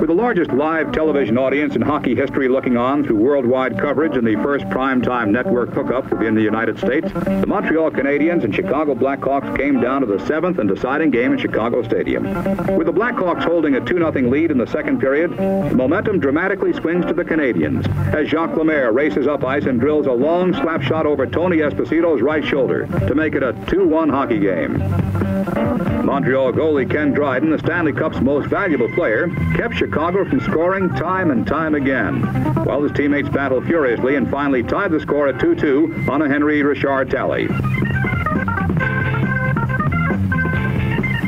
With the largest live television audience in hockey history looking on through worldwide coverage and the first primetime network hookup within the United States, the Montreal Canadiens and Chicago Blackhawks came down to the 7th and deciding game in Chicago Stadium. With the Blackhawks holding a 2-0 lead in the second period, the momentum dramatically swings to the Canadiens as Jacques Lemaire races up ice and drills a long slap shot over Tony Esposito's right shoulder to make it a 2-1 hockey game. Montreal goalie Ken Dryden, the Stanley Cup's most valuable player, kept Chicago from scoring time and time again, while his teammates battled furiously and finally tied the score at 2-2 on a Henry Richard tally.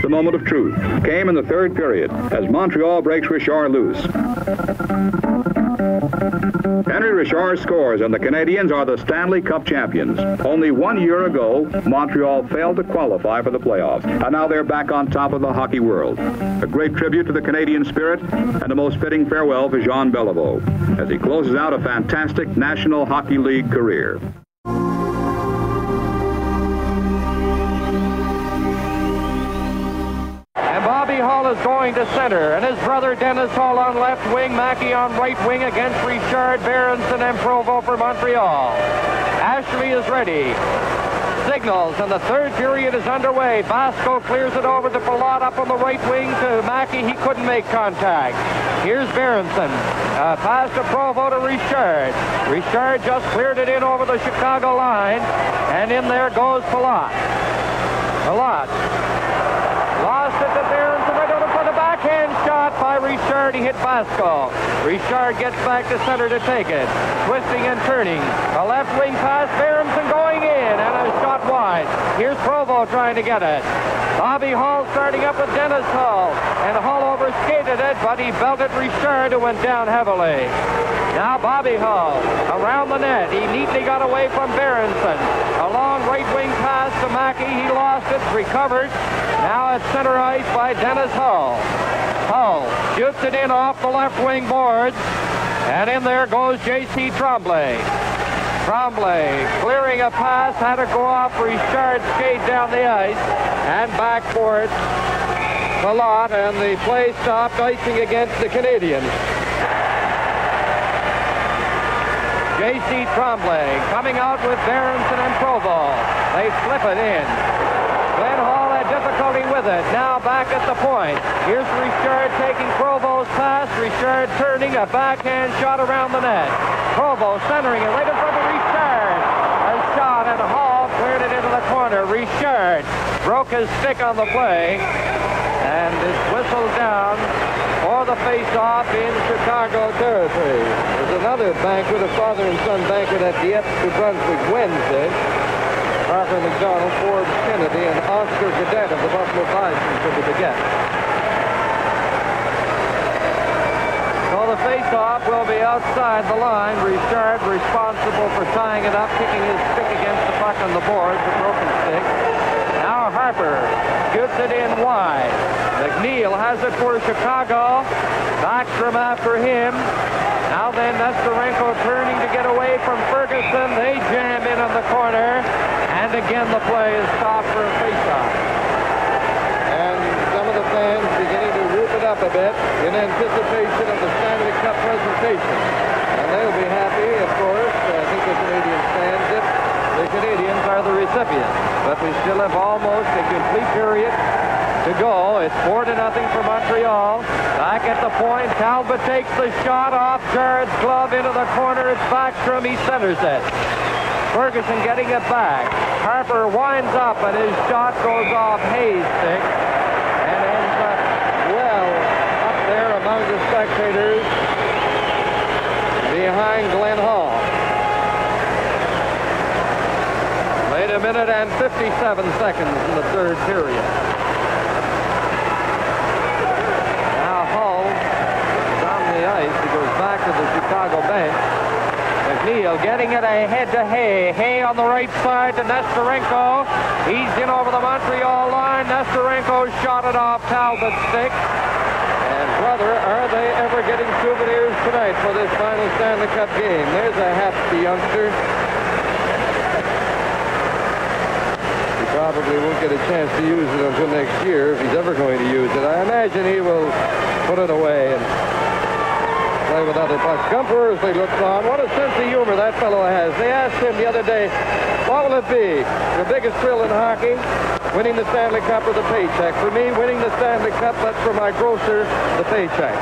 The moment of truth came in the third period as Montreal breaks Richard loose. Henry Richard scores, and the Canadiens are the Stanley Cup champions. Only 1 year ago, Montreal failed to qualify for the playoffs, and now they're back on top of the hockey world. A great tribute to the Canadian spirit and a most fitting farewell for Jean Beliveau as he closes out a fantastic National Hockey League career. Bobby Hull is going to center, and his brother Dennis Hull on left wing, Mackey on right wing against Richard, Berenson, and Provo for Montreal. Ashley is ready. Signals, and the third period is underway. Basco clears it over to Palat up on the right wing to Mackey. He couldn't make contact. Here's Berenson. Pass to Provo to Richard. Richard just cleared it in over the Chicago line, and in there goes Palat. Palat lost it to Berenson right over for the backhand shot by Richard. He hit Basco. Richard gets back to center to take it. Twisting and turning. A left wing pass. Berenson going in and a shot wide. Here's Provo trying to get it. Bobby Hull starting up with Dennis Hull. And Hull overskated it, but he belted Richard, who went down heavily. Now Bobby Hull around the net. He neatly got away from Berenson. A long right wing pass to Mackey. He lost it, recovered. Now at center ice by Dennis Hull. Hull shoots it in off the left wing boards. And in there goes J.C. Tremblay. Tremblay clearing a pass, had to go off Richard's skate down the ice. And back for it. Palat, and the play stopped, icing against the Canadiens. J.C. Tremblay coming out with Berenson and Provo. They slip it in. Glenn Hall had difficulty with it. Now back at the point. Here's Richard taking Provo's pass. Richard turning a backhand shot around the net. Provo centering it right in front of Richard. A shot, and Hall cleared it into the corner. Richard broke his stick on the play and is whistled down for the face-off in Chicago territory. There's another banquet, a father and son banquet at Dieppe, New Brunswick, Wednesday. Harper McDonald, Forbes Kennedy, and Oscar Cadet of the Buffalo Bisons will be the guests. So the face-off will be outside the line. Richard responsible for tying it up, kicking his stick against the puck on the boards, the broken stick. Now Harper shoots it in wide. McNeil has it for Chicago. Backstrom after him. Now then, Nesterenko turning to get away from Ferguson. They jam in on the corner. And again, the play is stopped for a face-off. And some of the fans beginning to whoop it up a bit in anticipation of the Stanley Cup presentation. And they'll be happy, of course, I think the Canadiens fans, if the Canadiens are the recipients. But we still have almost a complete period to go. It's 4-0 for Montreal. Back at the point, Talbot takes the shot off Jared's glove into the corner. It's Backstrom. He centers it. Ferguson getting it back. Harper winds up, and his shot goes off Hayes' stick and ends up well up there among the spectators behind Glenn Hall. Wait a minute and 57 seconds in the third period. Now Hull is on the ice. He goes back to the Chicago bench. McNeil getting it ahead to Hay. Hay on the right side to Nesterenko. He's in over the Montreal line. Nesterenko shot it off Talbot's stick. And brother, are they ever getting souvenirs tonight for this final Stanley Cup game? There's a happy youngster. He probably won't get a chance to use it until next year, if he's ever going to use it. I imagine he will put it away and play with other pucks. Gump Worsley looks on. What a sense of humor that fellow has. They asked him the other day, what will it be? The biggest thrill in hockey? Winning the Stanley Cup or the paycheck? For me, winning the Stanley Cup, but for my grocer, the paycheck.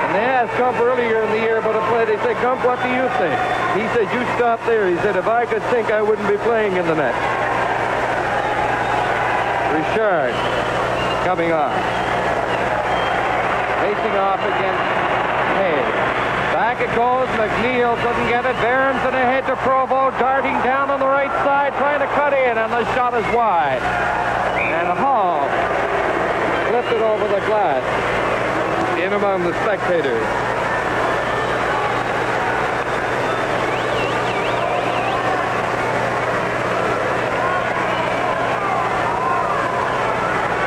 And they asked Gump earlier in the year about a play. They said, Gump, what do you think? He said, you stop there. He said, if I could think, I wouldn't be playing in the net. Richard coming on. Facing off against Hay. Back it goes. McNeil couldn't get it. Berenson ahead to Provo, darting down on the right side, trying to cut in, and the shot is wide. And Hall flipped it over the glass in among the spectators.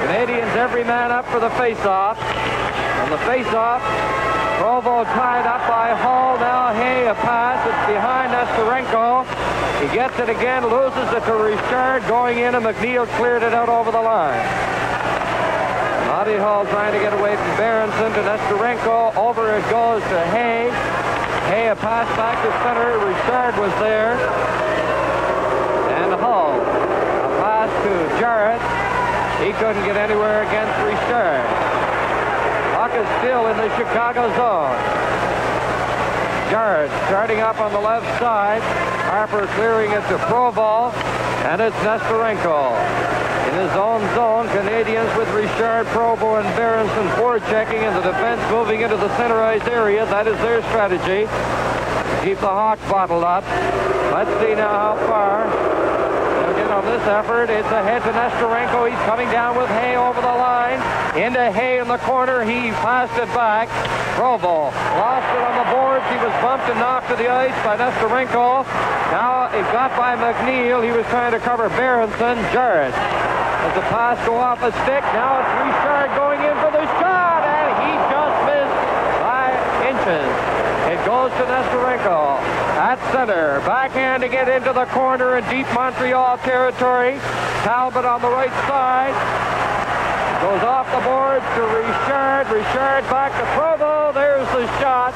Canadiens every man up for the face-off. On the face-off, Provo tied up by Hall. Now Hay, a pass. It's behind Nesterenko. He gets it again, loses it to Richard. Going in, and McNeil cleared it out over the line. Monty Hall trying to get away from Berenson to Nesterenko. Over it goes to Hay. Hay, a pass back to center. Richard was there. And Hall, a pass to Jarrett. He couldn't get anywhere against Richard. Puck is still in the Chicago zone. Jarrett starting up on the left side. Harper clearing it to Provo. And it's Nesterenko. In his own zone, Canadiens with Richard, Provo, and Berenson forechecking, and the defense moving into the centerized area. That is their strategy. Keep the Hawks bottled up. Let's see now how far. On this effort, it's ahead to Nesterenko. He's coming down with Hay over the line. Into Hay in the corner. He passed it back. Provo lost it on the boards. He was bumped and knocked to the ice by Nesterenko. Now it got by McNeil. He was trying to cover Berenson. Jarrett. As the pass go off a stick. Now it's Richard going in for the shot, and he just missed by inches. It goes to Nesterenko at center. Backhand to get into the corner in deep Montreal territory. Talbot on the right side. Goes off the boards to Richard. Richard back to Provo. There's the shot.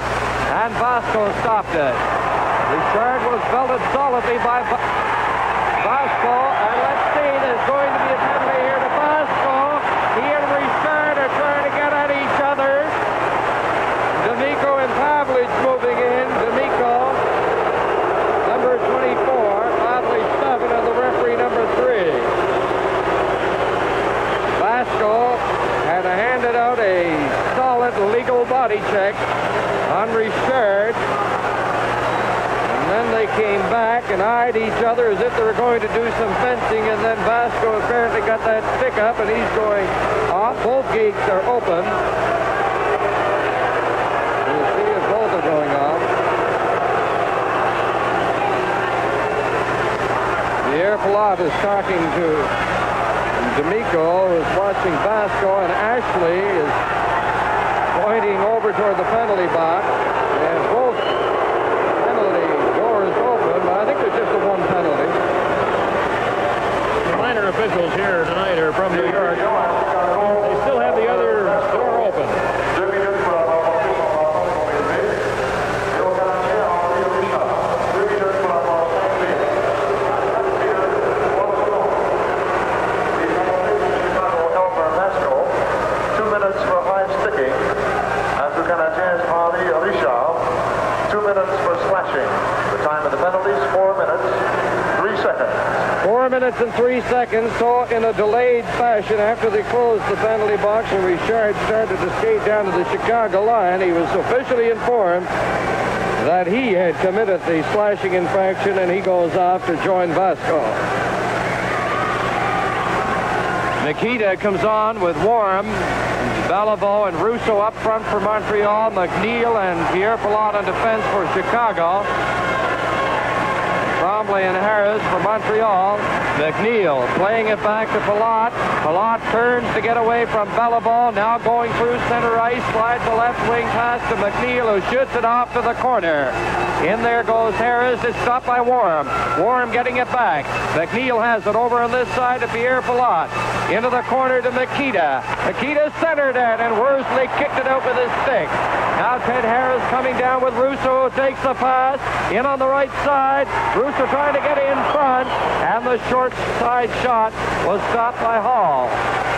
And Vasco stopped it. Richard was belted solidly by Vasco. And let's see, there's going to be a penalty here to Vasco. He and Richard are trying to get at each other. D'Amico and Pavlich moving in. D'Amico, number 24. Pavlich 7, and the referee number 3. Vasco had handed out a solid legal body check on Richard. And then they came back and eyed each other as if they were going to do some fencing, and then Vasco apparently got that stick up, and he's going off. Both gates are open. Going on. Pierre Pilote is talking to D'Amico, who is watching Vasco, and Ashley is pointing over toward the penalty box. And both penalty doors open, but I think there's just the one penalty. The minor officials here tonight are from New York. They still have the other door open. Minutes and 3 seconds, so in a delayed fashion after they closed the penalty box and Richard started to skate down to the Chicago line, he was officially informed that he had committed the slashing infraction, and he goes off to join Vasco. Nikita comes on with Warren, Beliveau and Russo up front for Montreal, McNeil and Pierre Pilote on defense for Chicago. Tremblay and Harris for Montreal. McNeil playing it back to Pilote. Pilote turns to get away from Beliveau. Now going through center ice. Slides the left wing pass to McNeil, who shoots it off to the corner. In there goes Harris. It's stopped by Warren. Warren getting it back. McNeil has it over on this side to Pierre Pilote. Into the corner to Makita. Makita centered it, and Worsley kicked it out with his stick. Now Ted Harris coming down with Russo, who takes the pass. In on the right side. Russo trying to get in front, and the short side shot was stopped by Hall.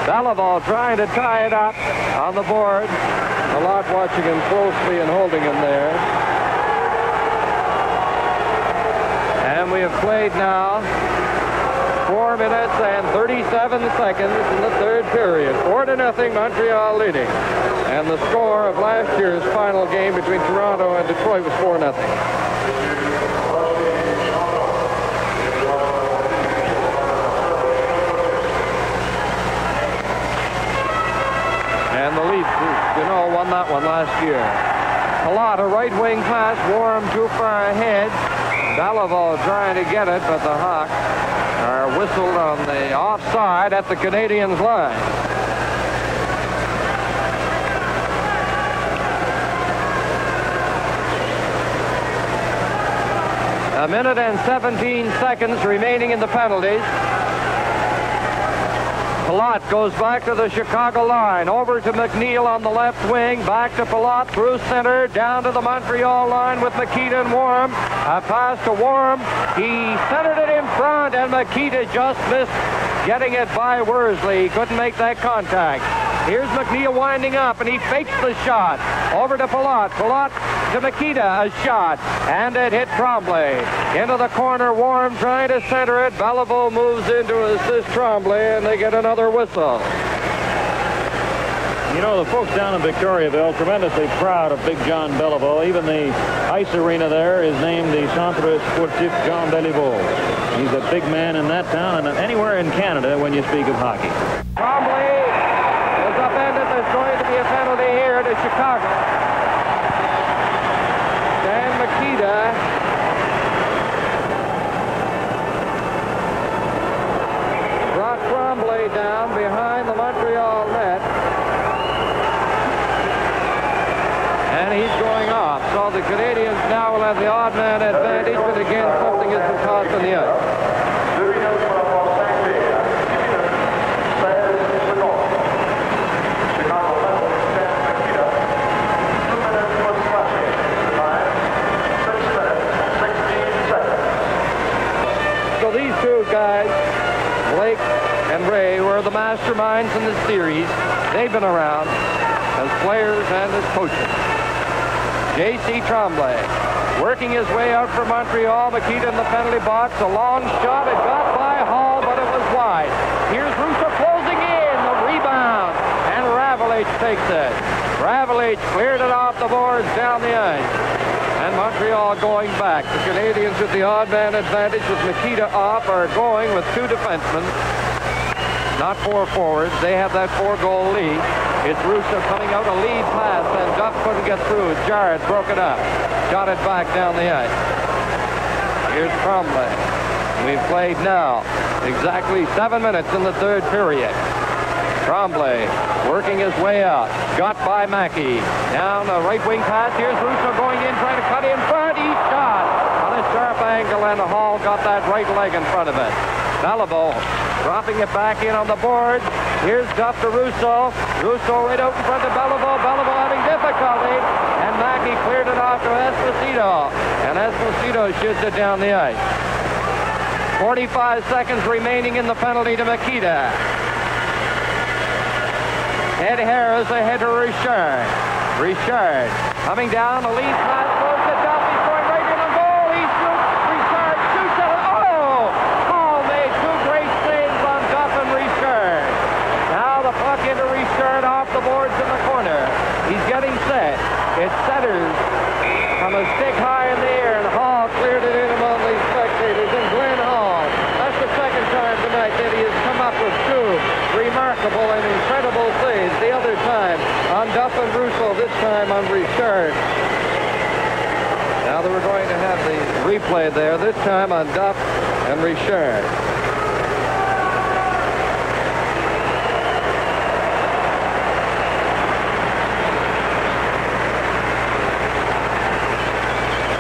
Beliveau trying to tie it up on the board. A lot watching him closely and holding him there. And we have played now 4 minutes and 37 seconds in the third period. 4-0 Montreal leading. And the score of last year's final game between Toronto and Detroit was 4-0. And the Leafs, won that one last year. Palat, a right wing pass, Warm too far ahead. Beliveau trying to get it, but the Hawks are whistled on the offside at the Canadiens line. A minute and 17 seconds remaining in the penalties. Palat goes back to the Chicago line, over to McNeil on the left wing, back to Palat through center, down to the Montreal line with Makita and Warm. A pass to Warm. He centered it in front, and Makita just missed getting it by Worsley. He couldn't make that contact. Here's McNeil winding up, and he fakes the shot. Over to Palat. Palat to Makita, a shot, and it hit Tremblay. Into the corner, Warm trying to center it. Beliveau moves in to assist Tremblay, and they get another whistle. You know, the folks down in Victoriaville tremendously proud of Big John Beliveau. Even the ice arena there is named the Centre Sportif Jean Beliveau. He's a big man in that town and anywhere in Canada when you speak of hockey. Tremblay is upended. There's going to be a penalty here to Chicago. Dan Makita brought Tremblay down behind the Montreal net. And he's going off. So the Canadiens now will have the odd man advantage, but again, something has been tossed on the ice. So these two guys, Blake and Ray, were the masterminds in the series. They've been around as players and as coaches. J.C. Tremblay working his way out for Montreal. Makita in the penalty box. A long shot. It got by Hall, but it was wide. Here's Russo closing in. The rebound. And Ravlich takes it. Ravlich cleared it off the boards down the ice. And Montreal going back. The Canadiens with the odd man advantage with Makita off are going with two defensemen. Not four forwards. They have that 4-goal lead. It's Russo coming out, a lead pass, and Duff couldn't get through. Jarrett broke it up. Shot it back down the ice. Here's Tremblay. We've played now exactly 7 minutes in the third period. Tremblay working his way out. Got by Mackey. Down a right wing pass. Here's Russo going in, trying to cut in front. He shot on a sharp angle, and Hall got that right leg in front of it. Beliveau dropping it back in on the board. Here's Duff to Russo. Russo right out in front of Beliveau. Beliveau having difficulty. And Mackey cleared it off to Esposito. And Esposito shoots it down the ice. 45 seconds remaining in the penalty to Makita. Ed Harris ahead to Richard. Richard coming down. A lead pass goes to Duff. He's going right in the goal. He shoots. Richard shoots it. Oh! Hall made two great saves on Duff and Richard. Now the puck into Richard off the boards in the corner. He's getting set. It centers from a stick high in the air, and Hall cleared it in among the spectators. And Glenn Hall, that's the second time tonight that he has come up with two remarkable and incredible saves. The other time on Duff and Russo, this time on Richard. Now that we're going to have the replay there, this time on Duff and Richard.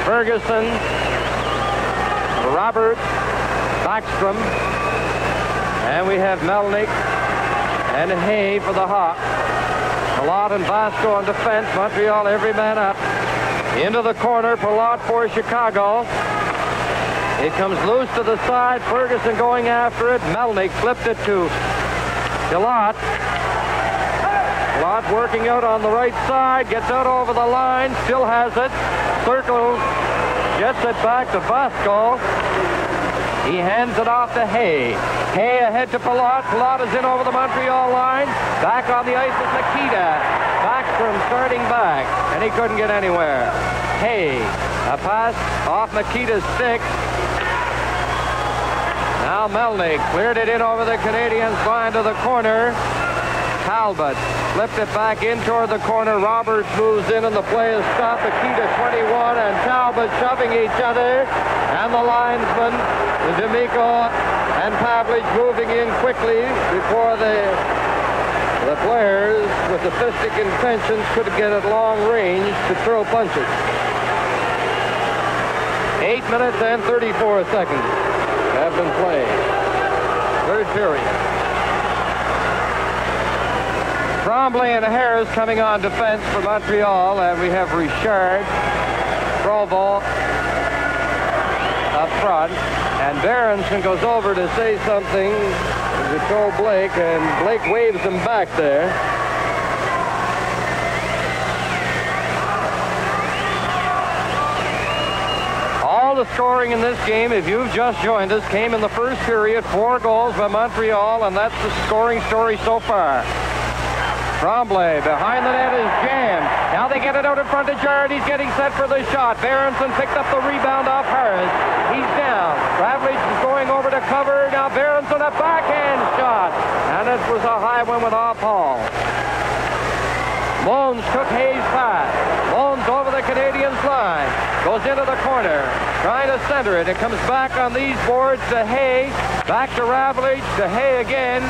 Ferguson, Roberts, Backstrom, and we have Melnick and Hay for the Hawks. Palat and Vasco on defense. Montreal, every man up. Into the corner, Palat for Chicago. It comes loose to the side. Ferguson going after it. Melnyk flipped it to Palat. Palat working out on the right side. Gets out over the line. Still has it. Circles. Gets it back to Vasco. He hands it off to Hay. Hay ahead to Palat. Palat is in over the Montreal line. Back on the ice is Nikita. Backstrom starting back, and he couldn't get anywhere. Hay, a pass off Nikita's stick. Now Melnyk cleared it in over the Canadiens line to the corner. Talbot flipped it back in toward the corner. Roberts moves in, and the play is stopped. Nikita 21 and Talbot shoving each other. And the linesman, D'Amico and Pavlich moving in quickly before the players with the fistic intentions could get at long range to throw punches. 8 minutes and 34 seconds have been played. Third period. Tremblay and Harris coming on defense for Montreal, and we have Richard, Provo up front, and Berenson goes over to say something to Joe Blake, and Blake waves him back there. All the scoring in this game, if you've just joined us, came in the first period. 4 goals by Montreal, and that's the scoring story so far. Tremblay behind the net is jammed. Now they get it out in front of Jared. He's getting set for the shot. Berenson picked up the rebound off Harris. He's down. Ravlich is going over to cover. Now Berenson, a backhand shot. And it was a high one with off Hall. Moans took Hayes' pass. Moans over the Canadiens line. Goes into the corner. Trying to center it. It comes back on these boards to Hay. Back to Ravlich. To Hay again.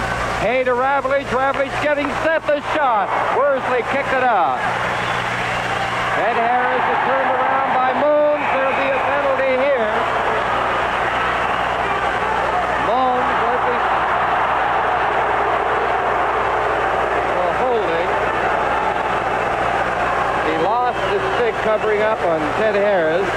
Hay to Ravlich. Ravlich getting set the shot. Worsley kicked it out. Ed Harris is turned around by Moons. There'll be a penalty here. Moons holding. He lost his stick covering up on Ted Harris.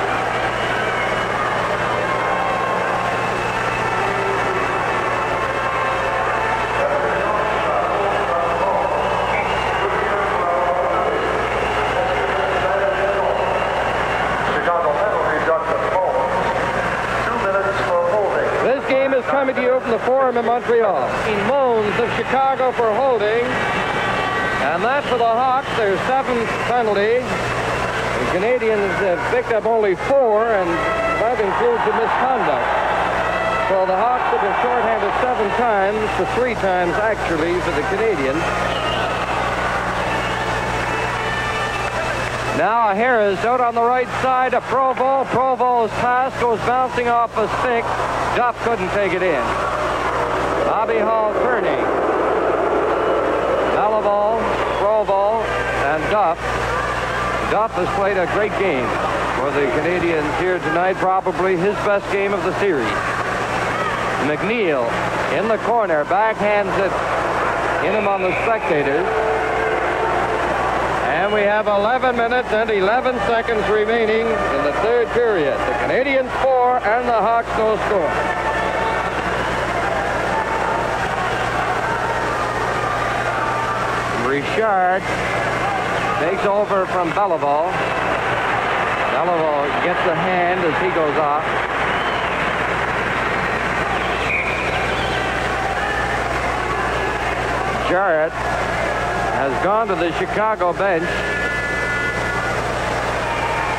Coming to you from the Forum in Montreal. Moans of Chicago for holding. And that for the Hawks, their 7th penalty. The Canadiens have picked up only 4, and that includes the misconduct. So the Hawks have been shorthanded 7 times to 3 times actually for the Canadiens. Now Harris out on the right side to Provo. Provo's pass goes bouncing off a stick. Duff couldn't take it in. Bobby Hall turning. Beliveau, Provo, and Duff. Duff has played a great game for the Canadiens here tonight. Probably his best game of the series. McNeil in the corner. Backhands it in him on the spectators. And we have 11 minutes and 11 seconds remaining in the third period. The Canadiens 4 and the Hawks no score. Richard takes over from Beliveau. Beliveau gets a hand as he goes off. Jarrett has gone to the Chicago bench.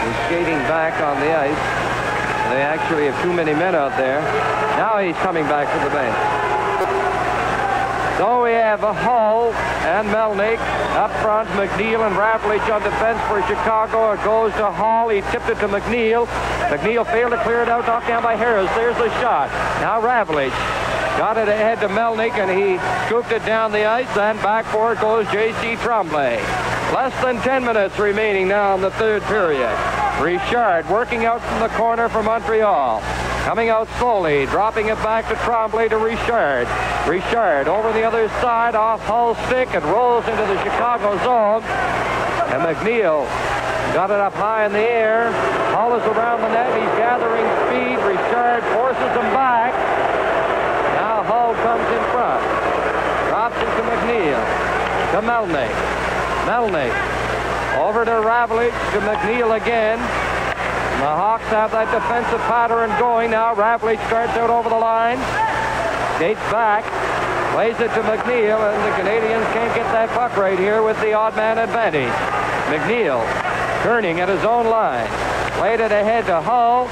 He's skating back on the ice. They actually have too many men out there. Now he's coming back to the bench. So we have Hull and Melnyk up front. McNeil and Ravlich on defense for Chicago. It goes to Hull. He tipped it to McNeil. McNeil failed to clear it out. Knocked down by Harris. There's the shot. Now Ravlich got it ahead to Melnyk, and he scooped it down the ice, and back for it goes J.C. Tremblay. Less than 10 minutes remaining now in the third period. Richard working out from the corner for Montreal. Coming out slowly, dropping it back to Tremblay to Richard. Richard over the other side off Hull's stick and rolls into the Chicago zone. And McNeil got it up high in the air. Hull is around the net. He's gathering speed. Richard forces him back. Now Hull comes in front. Drops it to McNeil. To Melnick. Melnick. Over to Ravlich. To McNeil again. The Hawks have that defensive pattern going now. Ravlich starts out over the line. Skates back. Plays it to McNeil, and the Canadiens can't get that puck right here with the odd man advantage. McNeil turning at his own line. Played it ahead to Hull.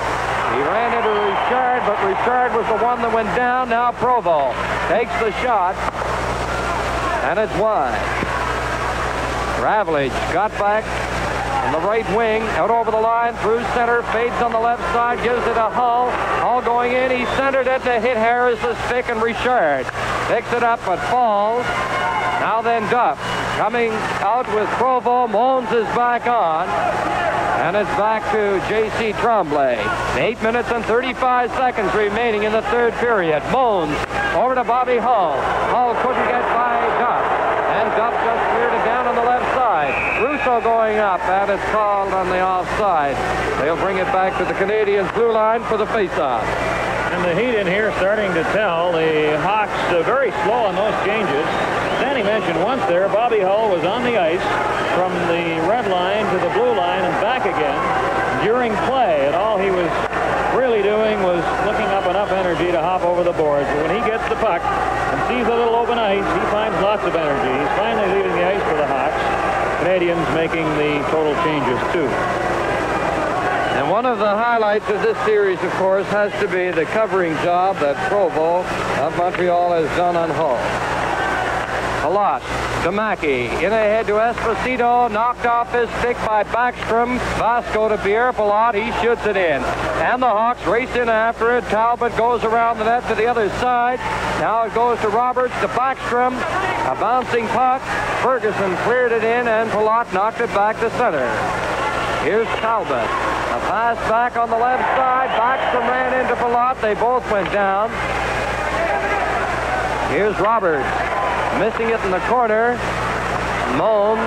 He ran into Richard, but Richard was the one that went down. Now Provo takes the shot, and it's wide. Ravlich got back on the right wing, out over the line, through center, fades on the left side, gives it to Hull. Hull going in, he centered it to hit Harris's stick, and Richard picks it up but falls. Now then Duff coming out with Provo. Mons is back on. And it's back to J.C. Tremblay. 8 minutes and 35 seconds remaining in the third period. Mons over to Bobby Hull. Hull couldn't get by Duff. And Duff just cleared it down on the left side. Russo going up, and it's called on the offside. They'll bring it back to the Canadiens' blue line for the faceoff. And the heat in here starting to tell. The Hawks very slow on those changes. Stanley mentioned once there, Bobby Hull was on the ice from the red line to the blue line and back again during play. And all he was really doing was looking up enough energy to hop over the boards. But when he gets the puck and sees a little open ice, he finds lots of energy. He's finally leaving the ice for the Hawks. Canadiens making the total changes, too. And one of the highlights of this series, of course, has to be the covering job that Provo of Montreal has done on Hull. Palat to Mackey. In ahead to Esposito. Knocked off his stick by Backstrom. Vasco to Pierre Palat. He shoots it in. And the Hawks race in after it. Talbot goes around the net to the other side. Now it goes to Roberts to Backstrom. A bouncing puck. Ferguson cleared it in, and Palat knocked it back to center. Here's Talbot. A pass back on the left side. Backstrom ran into Palat. They both went down. Here's Roberts. Missing it in the corner. Mons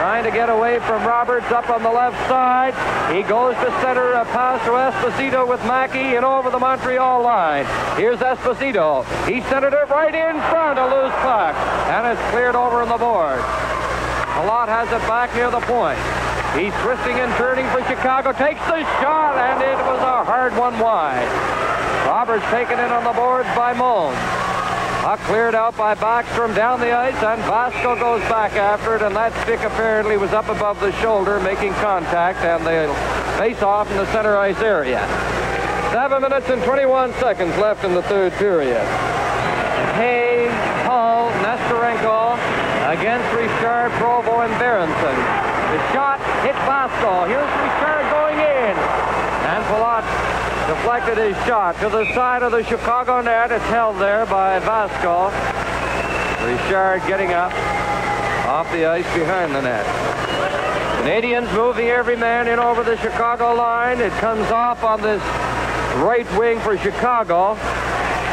trying to get away from Roberts up on the left side. He goes to center, a pass to Esposito with Mackey and over the Montreal line. Here's Esposito. He centered it right in front, a loose puck, and it's cleared over on the board. Palat has it back near the point. He's twisting and turning for Chicago, takes the shot, and it was a hard one wide. Roberts taken in on the boards by Mons. Puck cleared out by Backstrom down the ice, and Vasco goes back after it, and that stick apparently was up above the shoulder, making contact, and they'll face off in the center ice area. 7 minutes and 21 seconds left in the third period. Hay, Hull, Nestorenko against Richard, Provo, and Berenson. The shot hit Vasco. Here's Richard going in, and Palat deflected his shot to the side of the Chicago net. It's held there by Vasco. Richard getting up off the ice behind the net. Canadiens moving every man in over the Chicago line. It comes off on this right wing for Chicago.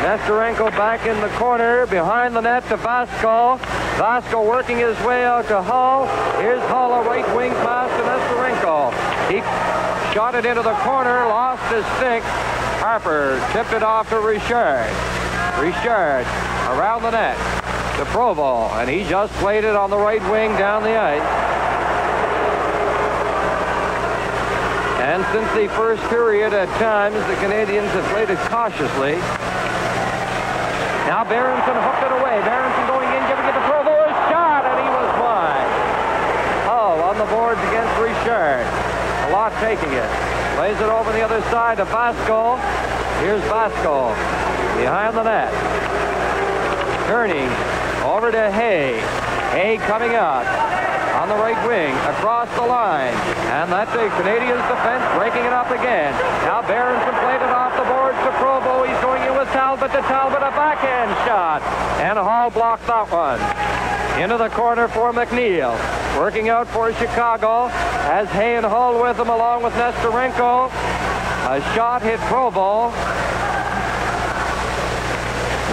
Nestorenko back in the corner behind the net to Vasco. Vasco working his way out to Hull. Here's Hull, a right wing pass to Nestorenko. He shot it into the corner, lost his stick. Harper tipped it off to Richard. Richard around the net to Provo, and he just played it on the right wing down the ice. And since the first period, at times, the Canadiens have played it cautiously. Now Berenson hooked it away. Berenson going in, giving it to Provo. A shot, and he was wide. Hull on the boards against Richard. Palat taking it. Plays it over the other side to Vasco. Here's Vasco behind the net. Turning over to Hay. Hay coming out on the right wing across the line. And that's the Canadiens defense breaking it up again. Now Berenson played it off the boards to Provo. He's going in with Talbot to Talbot. A backhand shot. And Hall blocked that one. Into the corner for McNeil. Working out for Chicago. Has Hay and Hull with him along with Nestorenko. A shot hit Provo.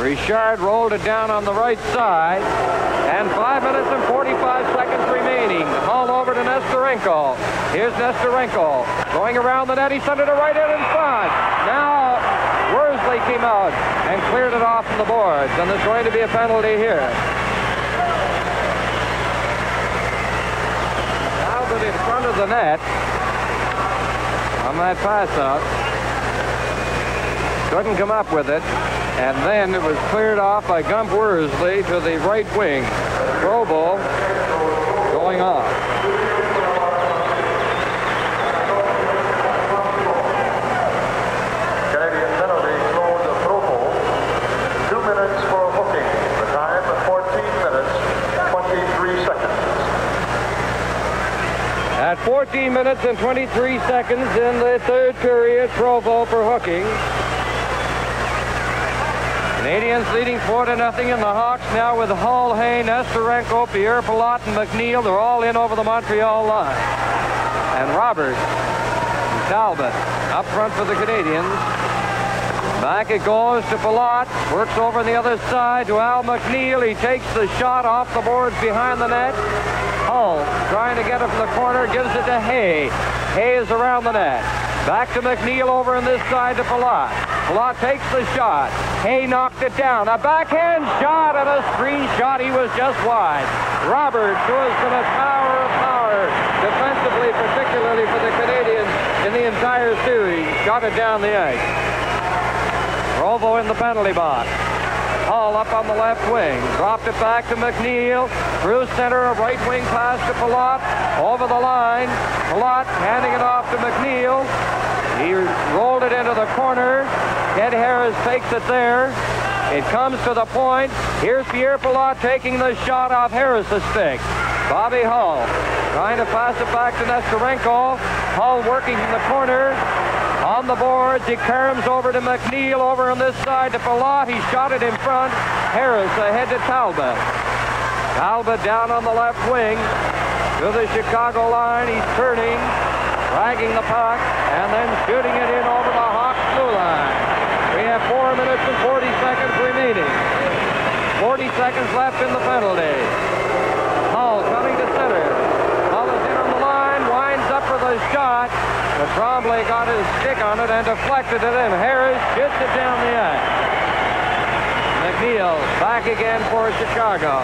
Richard rolled it down on the right side. And 5 minutes and 45 seconds remaining. Hull over to Nesterenko. Here's Nesterenko going around the net. He sent it to right in front. Now Worsley came out and cleared it off from the boards. And there's going to be a penalty here. Talbot in front of the net on that pass-up. Couldn't come up with it. And then it was cleared off by Gump Worsley to the right wing. Provo going off. Canadian penalty thrown to Provo. 2 minutes for hooking. The time 14 minutes, 23 seconds. At 14 minutes and 23 seconds in the third period, Provo for hooking. Canadiens leading 4-0 in the Hawks now with Hull, Hay, Nesterenko, Pierre Pilote, and McNeil. They're all in over the Montreal line. And Roberts and Talbot up front for the Canadiens. Back it goes to Pilote. Works over on the other side to Al McNeil. He takes the shot off the boards behind the net. Hull trying to get it from the corner. Gives it to Hay. Hay is around the net. Back to McNeil over on this side to Pilote. Pilote takes the shot. Hay knocked it down. A backhand shot and a screen shot. He was just wide. Roberts, who has been a tower of power defensively, particularly for the Canadiens in the entire series, shot it down the ice. Provo in the penalty box. Hull up on the left wing. Dropped it back to McNeil. Through center, a right wing pass to Pilote. Over the line. Pilote handing it off to McNeil. He rolled it into the corner. Ed Harris takes it there. It comes to the point. Here's Pierre Pilote taking the shot off Harris's stick. Bobby Hull trying to pass it back to Nesterenko. Hull working in the corner. On the boards, he caroms over to McNeil over on this side to Pilote. He shot it in front. Harris ahead to Talbot. Talbot down on the left wing to the Chicago line. He's turning, dragging the puck, and then shooting it in over the Hawks blue line. We have 4 minutes and 40 seconds remaining. 40 seconds left in the penalty. Hull coming to center. Hull is in on the line, winds up for the shot. But Tremblay got his stick on it and deflected it in. Harris shoots it down the ice. McNeil back again for Chicago.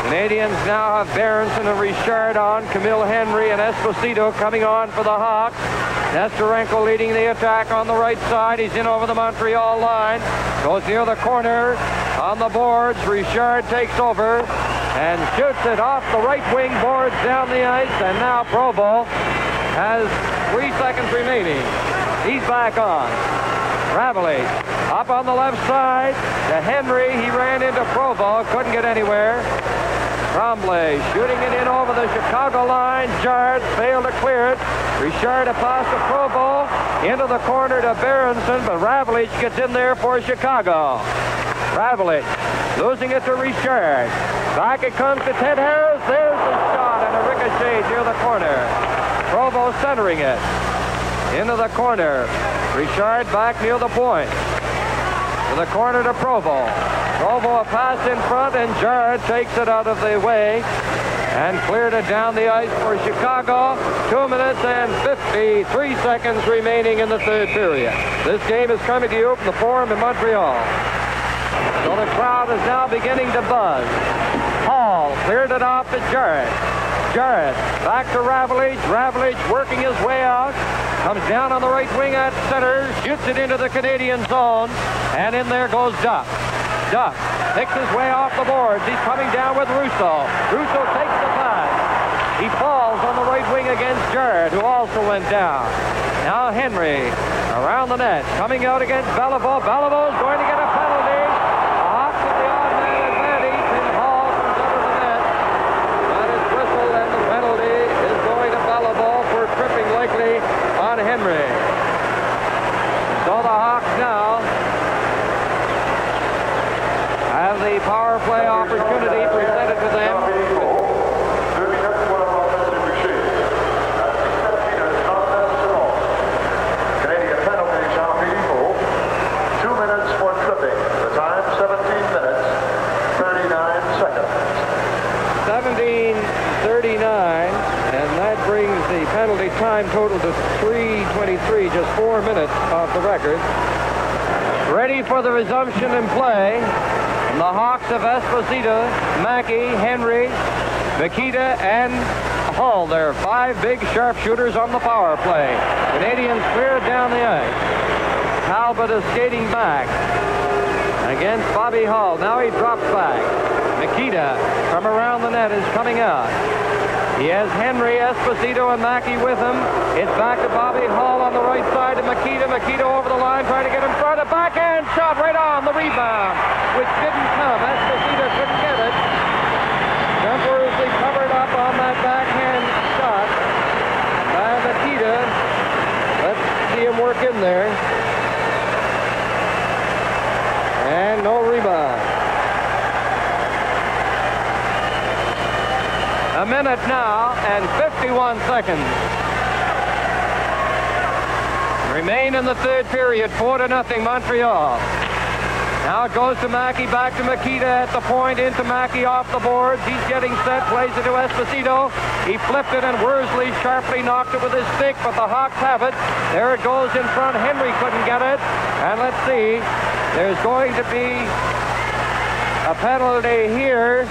Canadiens now have Berenson and Richard on. Camille Henry and Esposito coming on for the Hawks. Nesterenko leading the attack on the right side. He's in over the Montreal line. Goes near the corner. On the boards, Richard takes over and shoots it off the right wing boards down the ice. And now Provo has 3 seconds remaining. He's back on. Ravely up on the left side to Henry. He ran into Provo. Couldn't get anywhere. Tremblay shooting it in over the Chicago line. Jard failed to clear it. Richard a pass to Provo. Into the corner to Berenson, but Ravlich gets in there for Chicago. Ravlich losing it to Richard. Back it comes to Ted Harris. There's the shot and a ricochet near the corner. Provo centering it. Into the corner. Richard back near the point. To the corner to Provo. Provo a pass in front, and Jard takes it out of the way and cleared it down the ice for Chicago. 2 minutes and 53 seconds remaining in the third period. This game is coming to you from the Forum in Montreal. So the crowd is now beginning to buzz. Hall cleared it off to Jarrett. Jarrett back to Ravlich. Ravlich working his way out. Comes down on the right wing at center. Shoots it into the Canadian zone. And in there goes Duck. Duck picks his way off the boards. He's coming down with Russo. Russo takes the pass. He falls on the right wing against Jarrett, who also went down. Now Henry around the net. Coming out against Beliveau. Beliveau is going to get a penalty. The Hawks have the odd man advantage, and Hall comes under the net. That is whistled, and the penalty is going to Beliveau for tripping likely on Henry. So the Hawks now have the power play opportunity presented to them. Canadian penalty, Jean-Philippe. 2 minutes 14 be just 4 minutes off the record. Ready for the resumption in play. And the Hawks of Esposito, Mackey, Henry, Mikita, and Hull. There are 5 big sharpshooters on the power play. Canadians clear down the ice. Talbot is skating back against Bobby Hull. Now he drops back. Mikita from around the net is coming out. He has Henry, Esposito, and Mackey with him. It's back to Bobby Hull on the right side to Mikita. Mikita over the line trying to get in front. A backhand shot right on the rebound, which didn't come. Esposito couldn't get it. Temporarily covered up on that backhand shot by Mikita. Let's see him work in there. And no rebound. A minute now and 51 seconds. Remain in the third period, 4-0 Montreal. Now it goes to Mackey, back to Mikita at the point, into Mackey off the boards. He's getting set, plays it to Esposito. He flipped it and Worsley sharply knocked it with his stick, but the Hawks have it. There it goes in front. Henry couldn't get it. And let's see, there's going to be a penalty here.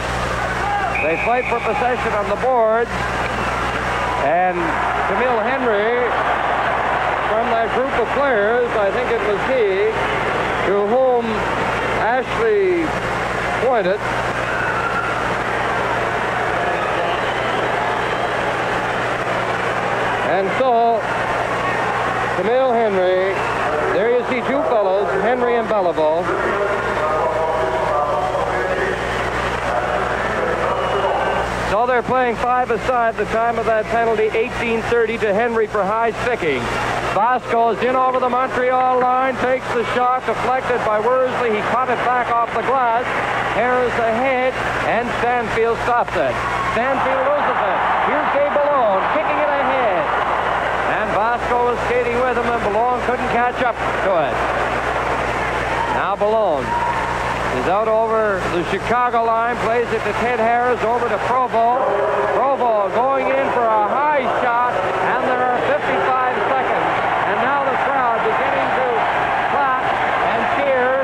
They fight for possession on the boards. And Camille Henry, from that group of players, I think it was he, to whom Ashley pointed. And so, Camille Henry, there you see 2 fellows, Henry and Beliveau. So they're playing 5 aside the time of that penalty, 18:30 to Henry for high sticking. Vasco's in over the Montreal line, takes the shot, deflected by Worsley. He caught it back off the glass. Harris ahead, and Stanfield stops it. Stanfield loses it. Here's Gabe Ballone, kicking it ahead. And Vasco was skating with him, and Ballone couldn't catch up to it. Now Ballone is out over the Chicago line, plays it to Ted Harris, over to Provo. Provo going in for a high shot, and there are 55 seconds. And now the crowd beginning to clap and cheer.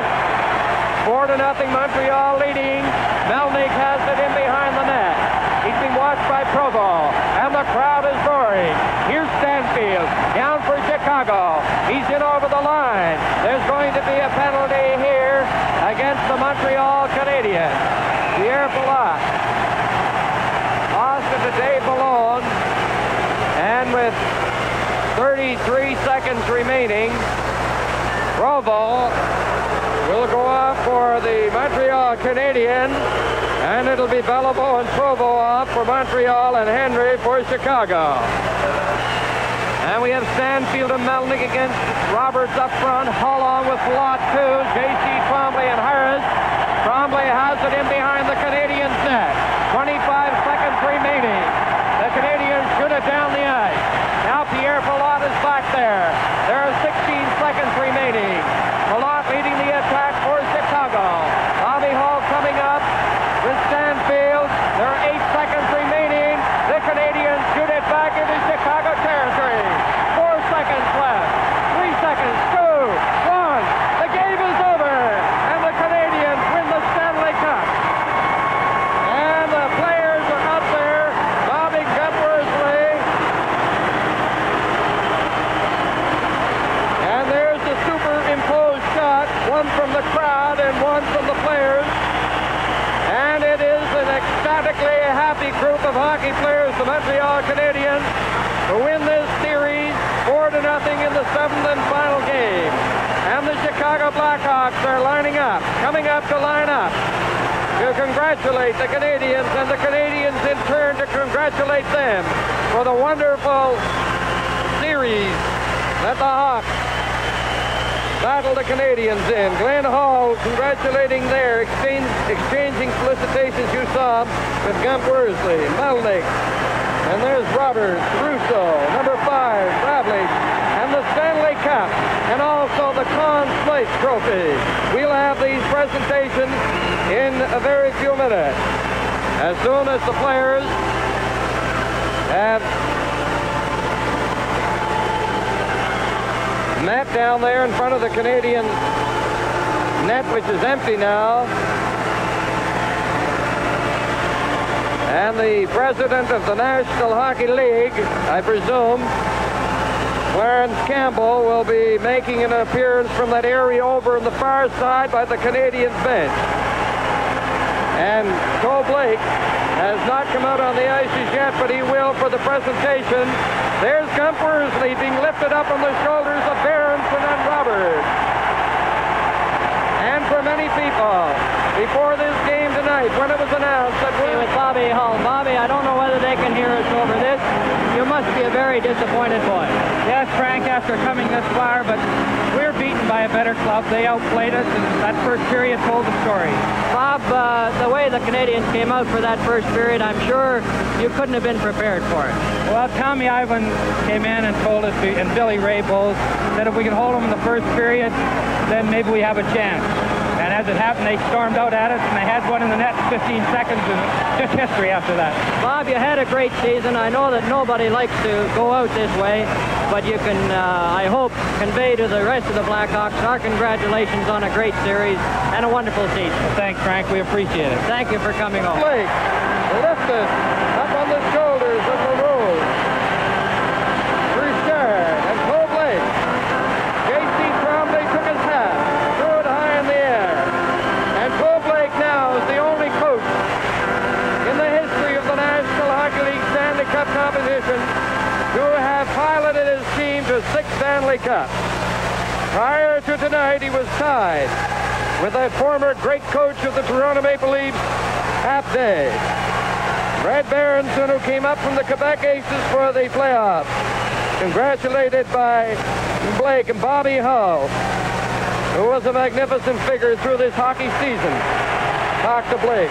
4-0 Montreal leading. Melnyk has it in behind the net. He's being watched by Provo, and the crowd is roaring. Here's Stanfield, down for Chicago. He's in over the line. There's going to be a penalty here against the Montreal Canadiens. Pierre Palat lost it to Dave Ballone, and with 33 seconds remaining, Provo will go off for the Montreal Canadiens, and it'll be Beliveau and Provo off for Montreal and Henry for Chicago. And we have Stanfield and Melnyk against Roberts up front. Hull on with Lot 2, J.C. Trombley and Harris. Trombley has it in behind the Canadiens' net. 25 seconds remaining. The Canadiens shoot it down the ice. Now Pierre Palat is back there. There are 16 seconds remaining. Palat leading the attack for Chicago. Bobby Hull coming up with Stanfield. There are 8 seconds remaining. The Canadiens shoot it back into Chicago territory. 4 seconds left. 3 seconds. 2, 1. The game is over. And the Canadiens win the Stanley Cup. And the players are up there bobbing Worsley. And there's the superimposed shot. One from the crowd and one from the players. And it is an ecstatically happy group of hockey players, the Montreal Canadiens, to win this series 4-0 in the 7th and final game. And the Chicago Blackhawks are lining up, coming up to line up to congratulate the Canadiens, and the Canadiens in turn to congratulate them for the wonderful series that the Hawks battle the Canadiens in. Glenn Hall congratulating there, exchanging felicitations you saw with Gump Worsley, Melnyk, and there's Roberts, Russo, number 5, Ravlich, and the Stanley Cup, and also the Conn Smythe Trophy. We'll have these presentations in a very few minutes. As soon as the players have mat down there in front of the Canadian net, which is empty now. And the president of the National Hockey League, I presume, Clarence Campbell, will be making an appearance from that area over on the far side by the Canadiens bench. And Joe Blake has not come out on the ice as yet, but he will for the presentation. There's Gump Worsley being lifted up on the shoulders of Berenson and Roberts. And for many people, before this game tonight, when it was announced that we're with Bobby Hull. Bobby, I don't know whether they can hear us over this. You must be a very disappointed boy. Yes, Frank, after coming this far, but we're beaten by a better club. They outplayed us, and that first period told the story. Bob, the way the Canadiens came out for that first period, I'm sure you couldn't have been prepared for it. Well, Tommy Ivan came in and told us, and Billy Ray Bowles, that if we could hold them in the first period, then maybe we have a chance. And as it happened, they stormed out at us, and they had one in the net in 15 seconds, and just history after that. Bob, you had a great season. I know that nobody likes to go out this way, but you can, I hope, convey to the rest of the Blackhawks our congratulations on a great series and a wonderful season. Well, thanks, Frank. We appreciate it. Thank you for coming over. Blake lifted up on the shoulders of LaRue. Richard and Joe Blake. J.C. Trombley took his hat, threw it high in the air. And Joe Blake now is the only coach in the history of the National Hockey League Stanley Cup competition to have piloted his team to 6 Stanley Cups. Prior to tonight, he was tied with that former great coach of the Toronto Maple Leafs, Hap Day. Brad Berenson, who came up from the Quebec Aces for the playoffs, congratulated by Blake, and Bobby Hull, who was a magnificent figure through this hockey season, talked to Blake.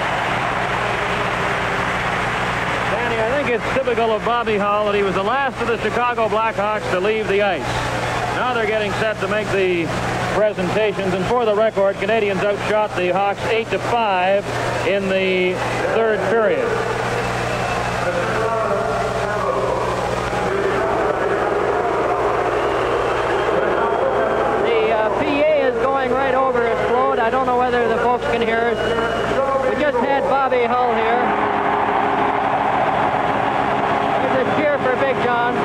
Danny, I think it's typical of Bobby Hull that he was the last of the Chicago Blackhawks to leave the ice. Now they're getting set to make the presentations, and for the record, Canadiens outshot the Hawks 8-5 in the third period. The PA is going right over its float. I don't know whether the folks can hear us. We just had Bobby Hull here. There's a cheer for Big John.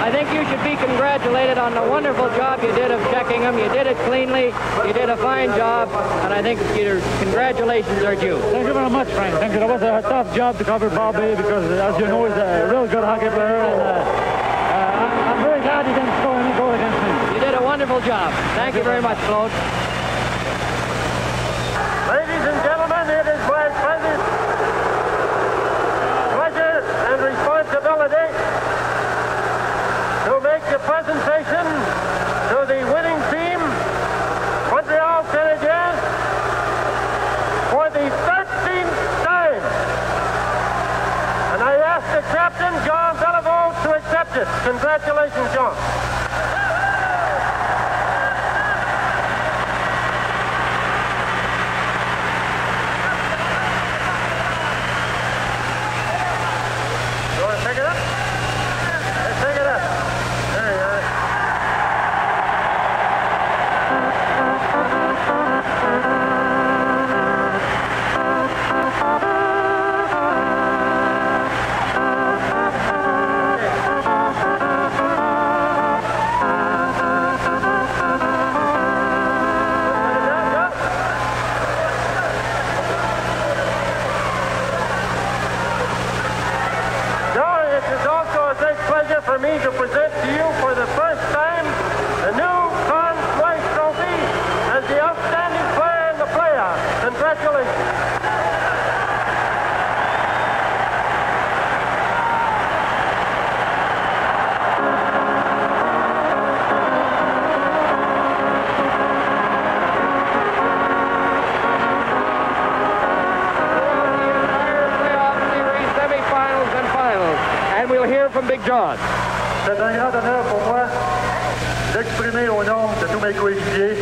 I think you should be congratulated on the wonderful job you did of checking him. You did it cleanly. You did a fine job, and I think your congratulations are due. Thank you very much, Frank. Thank you. That was a tough job to cover Bobby because, as you know, he's a real good hockey player, and I'm very glad he didn't score any goal against me. You did a wonderful job. Thank you very much, Claude. Ladies and gentlemen, it is my pleasure and responsibility to make the presentation to the winning team, Montreal Canadiens, for the 13th time. And I ask the captain, John Beliveau, to accept it. Congratulations, John. You want to pick it up? Let's pick it up. There you are. For me to present to you for the first time the new Conn Smythe Trophy as the outstanding player in the playoffs. Congratulations. Semifinals and finals, and we'll hear from Big John. C'est un grand honneur pour moi d'exprimer au nom de tous mes coéquipiers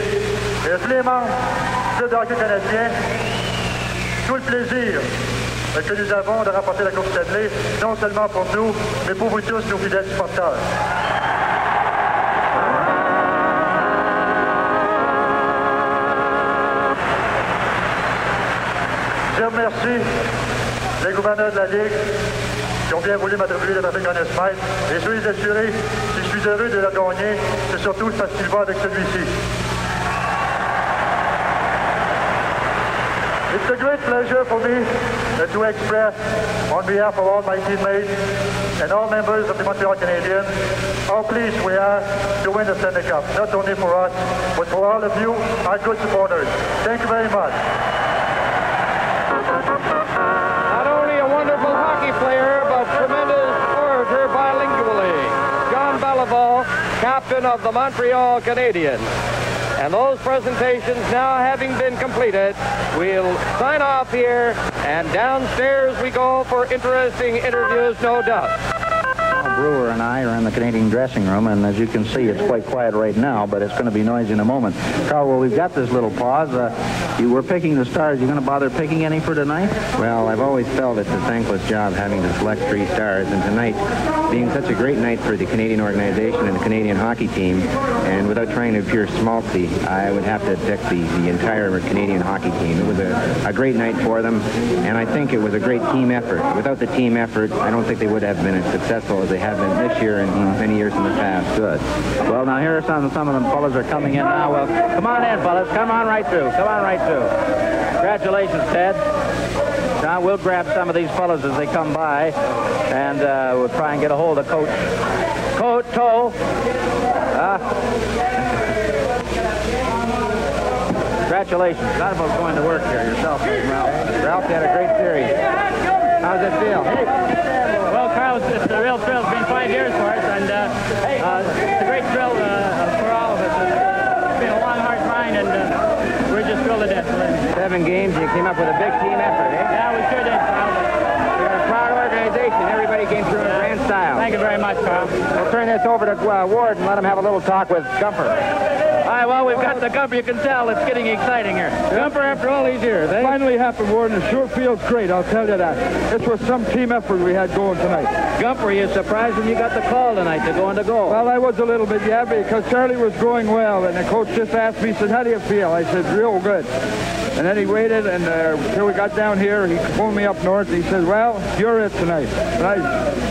et de tous les membres du club de hockey canadien tout le plaisir que nous avons de remporter la Coupe Stanley, non seulement pour nous, mais pour vous tous, nos fidèles supporters. Je remercie les gouverneurs de la Ligue qui ont bien voulu m'attribuer le trophée Conn Smythe. Et soyez assurés, si je suis heureux de la gagner, c'est surtout parce qu'il va avec celui-ci. It's a great pleasure for me to express, on behalf of all my teammates and all members of the Montreal Canadiens, how pleased we are to win the Stanley Cup, not only for us, but for all of you, our good supporters. Thank you very much. Not only a wonderful hockey player, but tremendous orator bilingually. John Beliveau, captain of the Montreal Canadiens. And those presentations now having been completed, we'll sign off here, and downstairs we go for interesting interviews, no doubt. Brewer and I are in the Canadian dressing room, and as you can see, it's quite quiet right now, but it's going to be noisy in a moment. Carl, well, we've got this little pause. You were picking the stars. You going to bother picking any for tonight? Well, I've always felt it's a thankless job having to select 3 stars, and tonight, being such a great night for the Canadian organization and the Canadian hockey team, and without trying to appear schmaltzy, I would have to pick the entire Canadian hockey team. It was a great night for them, and I think it was a great team effort. Without the team effort, I don't think they would have been as successful as they have been this year and many years in the past. Good. Well, now here are some of them fellas are coming in now. Well, come on in, fellas. Come on right through. Come on right through. Congratulations, Ted. Now we'll grab some of these fellas as they come by, and we'll try and get a hold of Coach Toe. Congratulations. Not about going to work here yourself, Ralph. Ralph, you had a great series. How's it feel? Well, Carl, it's a real thrill. It's been 5 years for us, and it's a great thrill for all of us. It's been a long, hard grind, and we're just thrilled to death. 7 games, and you came up with a big team effort, eh? Yeah, we sure did, Carl. You're a proud organization. Everybody came through in grand style. Thank you very much, Carl. We'll turn this over to Ward and let him have a little talk with Gumper. All right, well, we've got the Gumper. You can tell it's getting exciting here. Gumper, after all these years, eh? Finally happened, Ward, and it sure feels great, I'll tell you that. It was some team effort we had going tonight. Gumper, you surprised when you got the call tonight to go into goal? Well, I was a little bit, yeah, because Charlie was going well, and the coach just asked me, he said, how do you feel? I said, real good. And then he waited, and until we got down here, he phoned me up north, and he said, well, you're it tonight. And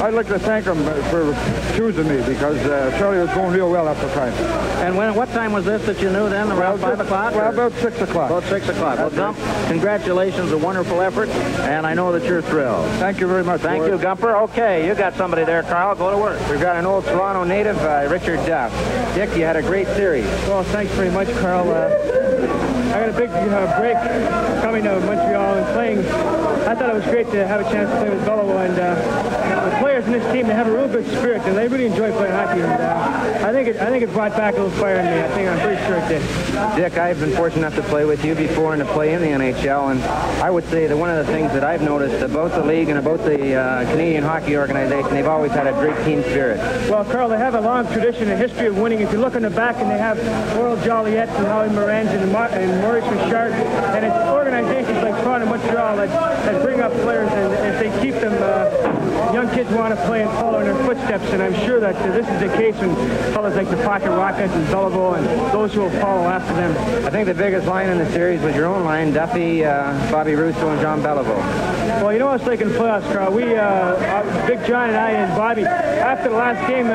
I'd like to thank him for choosing me, because Charlie was going real well at the time. And what time was this that you knew then? Around 5 o'clock? Well, about 6 o'clock. About 6 o'clock. Well, Gump, congratulations, a wonderful effort, and I know that you're thrilled. Thank you very much, Thank Ward. you, Gumper. Okay, you got somebody there, Carl. Go to work. We've got an old Toronto native, Richard Duff. Dick, you had a great series. Well, thanks very much, Carl. I got a big break coming to Montreal and playing. I thought it was great to have a chance to play with Beliveau, and the players in this team, they have a real good spirit, and they really enjoy playing hockey. And I think it brought back a little fire in me. I'm pretty sure it did. Dick, I've been fortunate enough to play with you before and to play in the NHL, and I would say that one of the things that I've noticed about the league and about the Canadian hockey organization, they've always had a great team spirit. Well, Carl, they have a long tradition and history of winning. If you look in the back, and they have Oral Joliet and Howie Morange and Maurice Richard, and it's organizations like Toronto and Montreal that bring up players, and if they keep them, young kids want to play and follow in their footsteps, and I'm sure that this is the case when fellas like the Pocket Rockets and Beliveau and those who will follow after them. I think the biggest line in the series was your own line, Duffy, Bobby Russo, and John Beliveau. Well, you know what's like in the playoffs, Carl. We, Big John and I and Bobby, after the last game,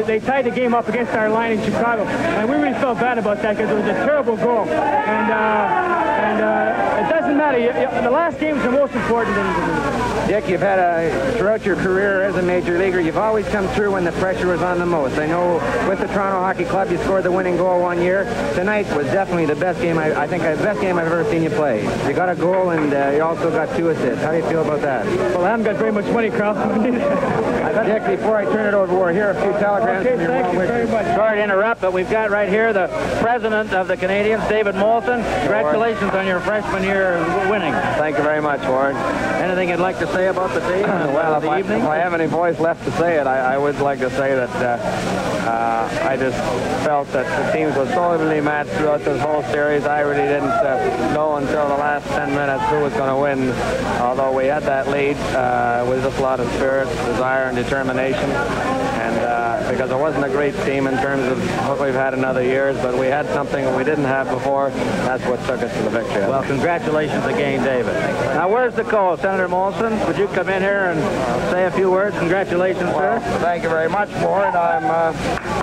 they tied the game up against our line in Chicago, and we really felt bad about that because it was a terrible goal. And it doesn't matter. The last game is the most important. Dick, you've had throughout your career as a major leaguer, you've always come through when the pressure was on the most. I know with the Toronto Hockey Club, you scored the winning goal one year. Tonight was definitely the best game, I think the best game I've ever seen you play. You got a goal, and you also got 2 assists. How do you feel about that? Well, I haven't got very much money, Carl. Dick, before I turn it over, we're here a few telegrams from your thank you very much. Sorry to interrupt, but we've got right here the president of the Canadiens, David Moulton. Congratulations on your freshman year winning. Thank you very much, Ward. Anything you'd like to say about the team? Well, if evening? I have any voice left to say it, I would like to say that I just felt that the teams were so evenly matched throughout this whole series. I really didn't know until the last 10 minutes who was going to win. Although we had that lead with just a lot of spirit, desire, and determination. And because it wasn't a great team in terms of what we've had in other years, but we had something we didn't have before. That's what took us to the victory. Well, congratulations again, David. Now, where's the coach? Senator Molson, would you come in here and say a few words? Congratulations, sir. Thank you very much, Ward. I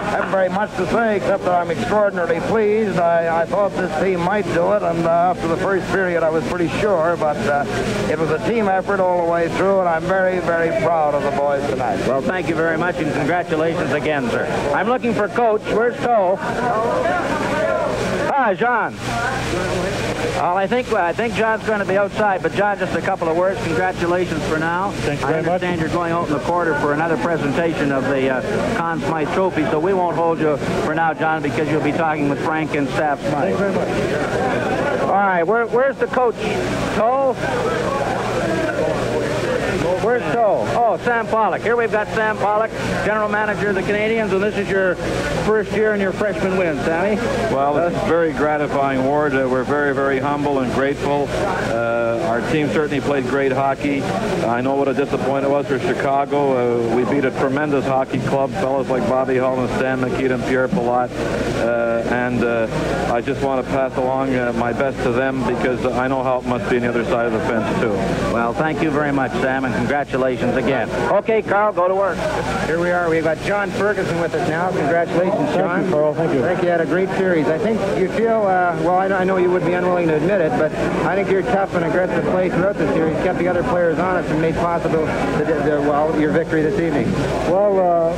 haven't very much to say except that I'm extraordinarily pleased. I thought this team might do it, and after the first period I was pretty sure, but it was a team effort all the way through, and I'm very, very proud of the boys tonight. Well, thank you very much, and congratulations again, sir. I'm looking for Coach. Where's Toe? Hi, John. Well, I think John's going to be outside, but John, just a couple of words. Congratulations for now. Thank you very much. I understand you're going out in the quarter for another presentation of the Conn Smythe Trophy, so we won't hold you for now, John, because you'll be talking with Frank and Staff Smythe. Thank you very much. All right, where's the coach? Toe? Where's Toe? Oh, Sam Pollock. Here we've got Sam Pollock, general manager of the Canadiens, and this is your first year in your freshman win, Sammy. Well, it's very gratifying, Ward. We're very, very humble and grateful. Our team certainly played great hockey. I know what a disappointment it was for Chicago. We beat a tremendous hockey club, fellows like Bobby Hull and Stan McKeon and Pierre Palat. And I just want to pass along my best to them because I know how it must be on the other side of the fence, too. Well, thank you very much, Sam, and congratulations again. Okay, Carl, go to work. Here we are. We've got John Ferguson with us now. Congratulations, John. Thank you, Carl. Thank you. I think you had a great series. I think you feel, well, I know you would be unwilling to admit it, but I think your tough and aggressive play throughout the series kept the other players honest and made possible your victory this evening. Well,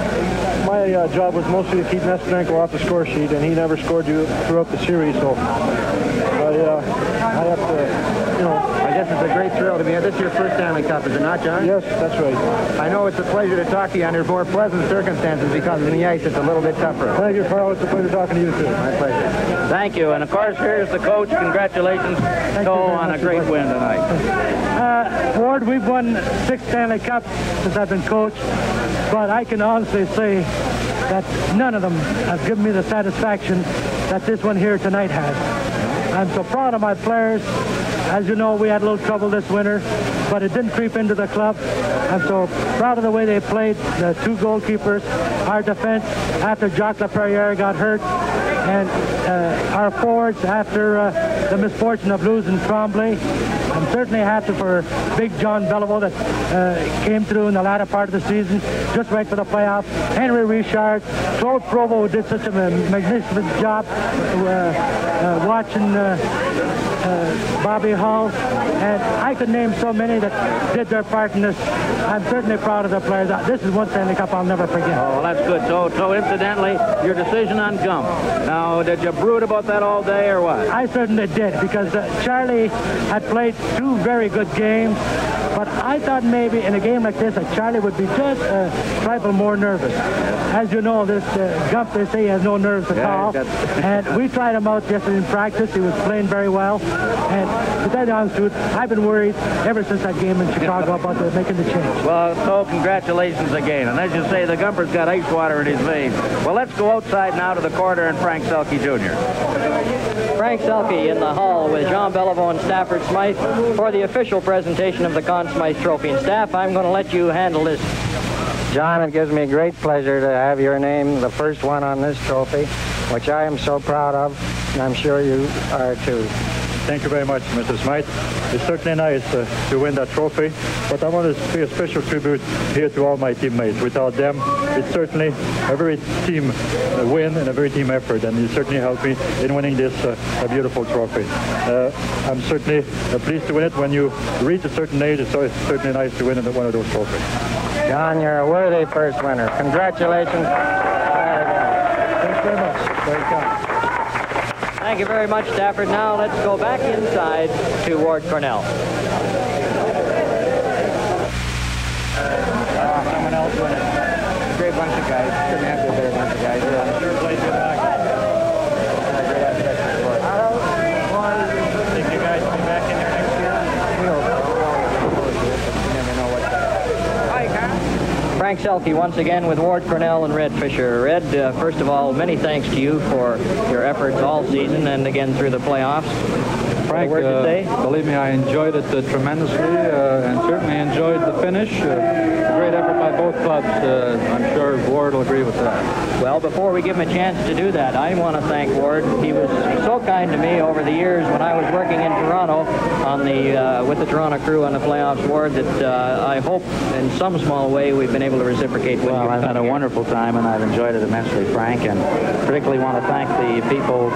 my job was mostly to keep Nesterenko off the score sheet, and he never scored throughout the series, so I have to, I guess it's a great thrill to be here. This is your first Stanley Cup, is it not, John? Yes, that's right. I know it's a pleasure to talk to you under more pleasant circumstances because in the ice it's a little bit tougher. Thank you, Carl. It's a pleasure talking to you, too. My pleasure. Thank you. And, of course, here's the coach. Congratulations, Toe, on a great win tonight. Ward, we've won 6 Stanley Cups since I've been coach, but I can honestly say that none of them have given me the satisfaction that this one here tonight has. I'm so proud of my players. As you know, we had a little trouble this winter, but it didn't creep into the club. I'm so proud of the way they played, the 2 goalkeepers, our defense after Jacques Laperriere got hurt, and our forwards after the misfortune of losing Tremblay. I'm certainly happy for Big John Beliveau that came through in the latter part of the season, just right for the playoffs. Henry Richard, Claude Provo did such a magnificent job watching Bobby Hull, and I could name so many that did their part in this. I'm certainly proud of the players. This is one Stanley Cup I'll never forget. Oh, well, that's good. So incidentally, your decision on Gump. Now, did you brood about that all day or what? I certainly did, because Charlie had played 2 very good games, but I thought maybe in a game like this that Charlie would be just a trifle more nervous. As you know, this Gump, they say he has no nerves at all. And we tried him out yesterday in practice. He was playing very well. And to tell you the honest truth, I've been worried ever since that game in Chicago about making the change. Well, so congratulations again. And as you say, the Gumper's got ice water in his veins. Well, let's go outside now to the corner and Frank Selke Jr. Frank Selke in the hall with Jean Beliveau and Stafford Smythe for the official presentation of the Conn Smythe Trophy. And Staff, I'm going to let you handle this. John, it gives me great pleasure to have your name the first one on this trophy, which I am so proud of, and I'm sure you are too. Thank you very much, Mr. Smythe. It's certainly nice to win that trophy, but I want to pay a special tribute here to all my teammates. Without them, it's certainly a very team win and a very team effort, and you certainly helped me in winning this a beautiful trophy. I'm certainly pleased to win it. When you reach a certain age, it's certainly nice to win one of those trophies. John, you're a worthy first winner. Congratulations. Thanks very much. Very kind. Thank you very much, Stafford. Now let's go back inside to Ward Cornell. Someone else win it. A great bunch of guys. Couldn't have been a better bunch of guys. Sure played good hockey. Great aspect of the sport. Think you guys will be back in here next year? We hope so. You never know what's happening. Hi, Carl. Frank Selke once again with Ward Cornell and Red Fisher. Red, first of all, many thanks to you for your efforts all season and again through the playoffs. Frank, believe me, I enjoyed it tremendously and certainly enjoyed the finish. A great effort by both clubs. I'm sure Ward will agree with that. Well, before we give him a chance to do that, I want to thank Ward. He was so kind to me over the years when I was working in Toronto on the with the Toronto crew on the playoffs, Ward, that I hope in some small way we've been able to reciprocate with you. Well, I've had a wonderful time, and I've enjoyed it immensely, Frank, and particularly want to thank the people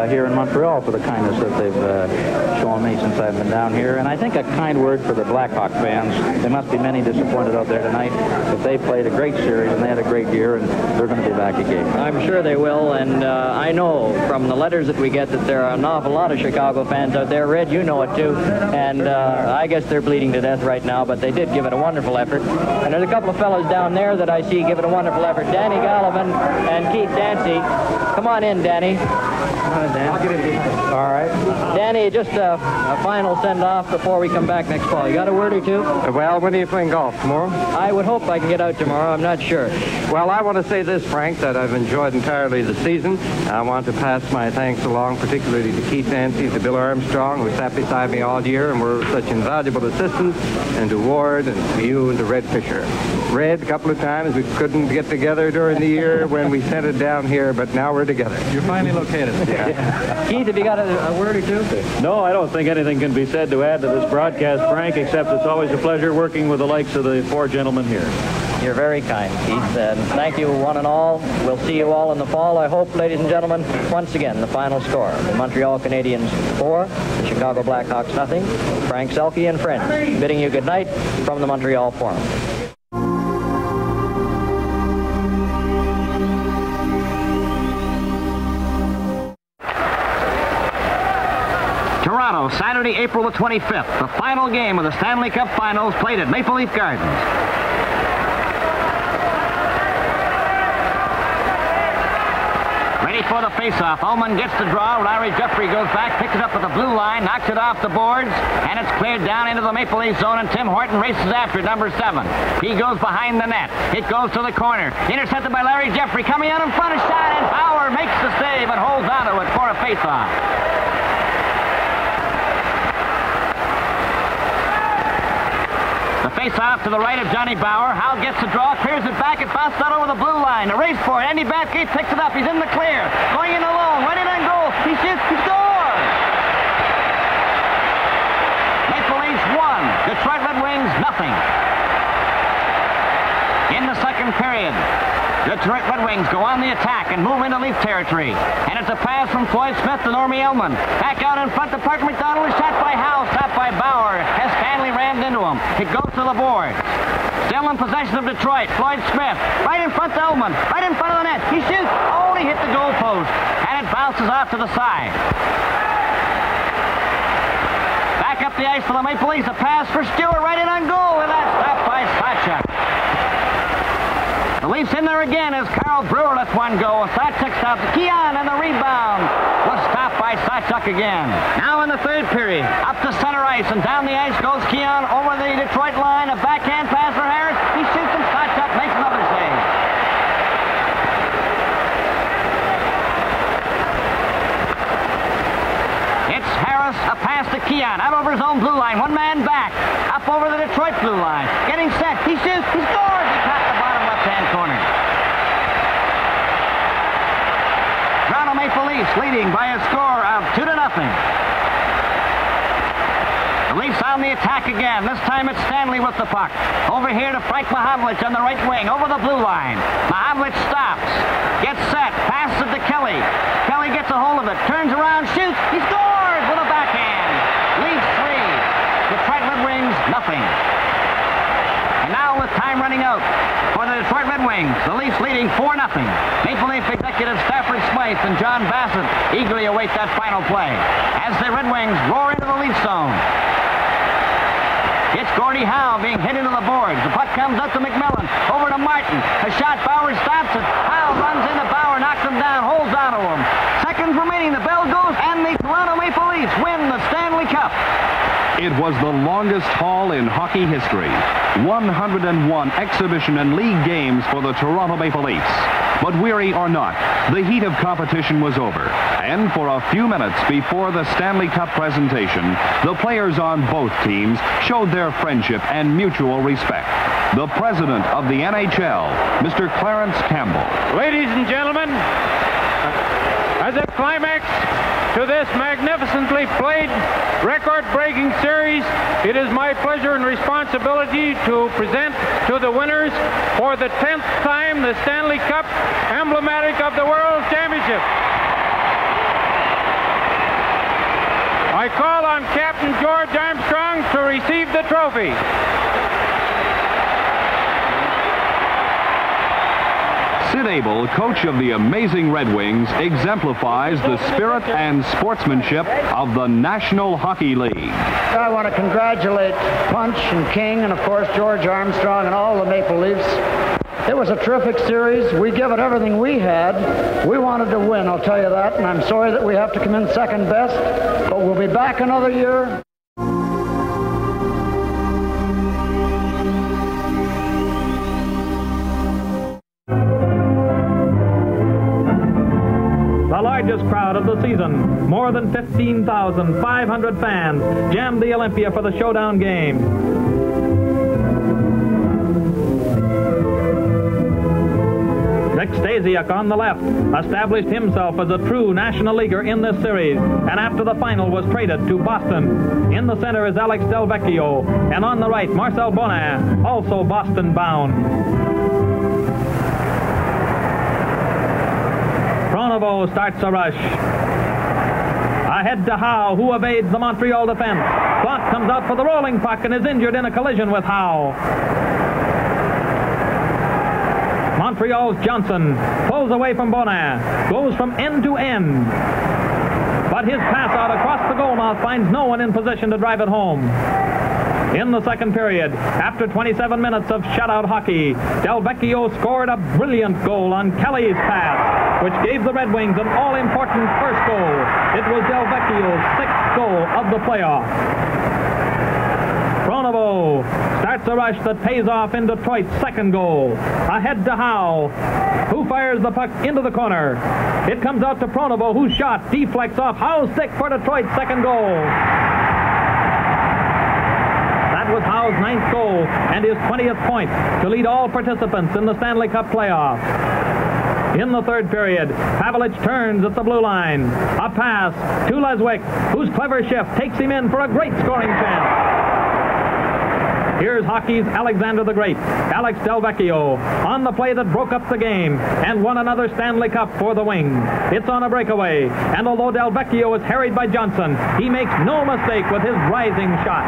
here in Montreal for the kindness that they've shown me since I've been down here. And I think a kind word for the Blackhawk fans. There must be many disappointed out there tonight, but they played a great series, and they had a great year, and they're going to be back again. I'm sure they will, and I know from the letters that we get that there are an awful lot of Chicago fans out there. Red, you know it too, and I guess they're bleeding to death right now, but they did give it a wonderful effort. And there's a couple of fellows down there that I see give it a wonderful effort. Danny Gallivan and Keith Dancy. Come on in, Danny. I'll get in here. All right. Danny, just a final send-off before we come back next fall. You got a word or two? Well, when are you playing golf? Tomorrow? I would hope I can get out tomorrow. I'm not sure. Well, I want to say this, Frank, that I've enjoyed entirely the season. I want to pass my thanks along, particularly to Keith Dancy, to Bill Armstrong, who sat beside me all year and were such invaluable assistants, and to Ward, and to you, and to Red Fisher. Red, a couple of times we couldn't get together during the year when we sent it down here, but now we're together. You're finally located. Yeah. Keith, have you got a word or two? No, I don't think anything can be said to add to this broadcast, Frank, except it's always a pleasure working with the likes of the four gentlemen here. You're very kind, Keith, and thank you one and all. We'll see you all in the fall, I hope, ladies and gentlemen. Once again, the final score. The Montreal Canadiens 4, the Chicago Blackhawks nothing. Frank Selke and friends bidding you good night from the Montreal Forum. Toronto, Saturday, April the 25th, the final game of the Stanley Cup Finals played at Maple Leaf Gardens. Ready for the face-off. Ullman gets the draw. Larry Jeffrey goes back, picks it up at the blue line, knocks it off the boards, and it's cleared down into the Maple Leaf zone, and Tim Horton races after it, number 7. He goes behind the net. It goes to the corner. Intercepted by Larry Jeffrey. Coming out in front, a shot, and Bauer makes the save and holds on to it for a face-off. The face-off to the right of Johnny Bauer. Hal gets the draw, clears it back. It bounced out over the blue line. A race for it. Andy Bathgate picks it up. He's in the clear. Going in alone. Right in on goal. He shoots. He scores! Maple Leafs 1. Detroit Red Wings nothing. In the second period, Detroit Red Wings go on the attack and move into Leaf territory. And it's a pass from Floyd Smith to Normie Ellman. Back out in front to Park McDonald. Was shot by Howe. Stopped by Bauer as Stanley rammed into him. It goes to the board. Still in possession of Detroit. Floyd Smith right in front to Ellman. Right in front of the net. He shoots. Oh, he hit the goal post. And it bounces off to the side. Back up the ice for the Maple Leafs. A pass for Stewart right in on goal. And that's stopped by Slatchuk. The Leafs in there again as Carl Brewer lets one go. Slatchuk stops Keon, and the rebound was stopped by Slatchuk again. Now in the third period, up to center ice, and down the ice goes Keon over the Detroit line. A backhand pass for Harris. He shoots, and Slatchuk makes another save. It's Harris, a pass to Keon, out over his own blue line. One man back, up over the Detroit blue line. Getting set. He shoots. He scores. He caught the bottom left-hand corner. Toronto Maple Leafs leading by a score of 2-0. The Leafs on the attack again. This time it's Stanley with the puck. Over here to Frank Mahavlich on the right wing, over the blue line. Mahavlich stops, gets set, passes it to Kelly. Kelly gets a hold of it, turns around, shoots. He scores with a backhand. Leafs 3, Detroit Red Wings nothing. And now with time running out for the Detroit Red Wings, the Leafs leading 4-0. Maple Leaf executive Stafford Smythe and John Bassett eagerly await that final play as the Red Wings roar into the Leaf zone. It's Gordie Howe being hit into the boards. The puck comes up to McMillan. Over to Martin. A shot. Bauer stops it. Howe runs into Bauer, knocks him down, holds on to him. Seconds remaining. The bell goes, and the Toronto Maple Leafs win the Stanley Cup. It was the longest haul in hockey history. 101 exhibition and league games for the Toronto Maple Leafs. But weary or not, the heat of competition was over. And for a few minutes before the Stanley Cup presentation, the players on both teams showed their friendship and mutual respect. The president of the NHL, Mr. Clarence Campbell. Ladies and gentlemen, as a climax to this magnificently played, record-breaking series, it is my pleasure and responsibility to present to the winners for the 10th time the Stanley Cup, emblematic of the World Championship. I call on Captain George Armstrong to receive the trophy. Sid Abel, coach of the amazing Red Wings, exemplifies the spirit and sportsmanship of the National Hockey League. I want to congratulate Punch and King and, of course, George Armstrong and all the Maple Leafs. It was a terrific series. We give it everything we had. We wanted to win, I'll tell you that, and I'm sorry that we have to come in second best, but we'll be back another year. The largest crowd of the season, more than 15,500 fans, jammed the Olympia for the showdown game. Nick Stasiak on the left established himself as a true National Leaguer in this series, and after the final was traded to Boston. In the center is Alex Del Vecchio, and on the right, Marcel Bonin, also Boston-bound. Pronovo starts a rush. Ahead to Howe, who evades the Montreal defense. Clark comes out for the rolling puck and is injured in a collision with Howe. Montreal's Johnson pulls away from Bonin, goes from end to end. But his pass out across the goal mouth finds no one in position to drive it home. In the second period, after 27 minutes of shutout hockey, Del Vecchio scored a brilliant goal on Kelly's pass, which gave the Red Wings an all-important first goal. It was Del Vecchio's 6th goal of the playoff. Pronovo starts a rush that pays off in Detroit's second goal. Ahead to Howe, who fires the puck into the corner. It comes out to Pronovo, whose shot deflects off Howe's stick for Detroit's second goal. That was Howe's 9th goal and his 20th point to lead all participants in the Stanley Cup playoffs. In the third period, Pavelich turns at the blue line. A pass to Leswick, whose clever shift takes him in for a great scoring chance. Here's hockey's Alexander the Great, Alex Del Vecchio, on the play that broke up the game and won another Stanley Cup for the Wings. It's on a breakaway, and although Del Vecchio is harried by Johnson, he makes no mistake with his rising shot.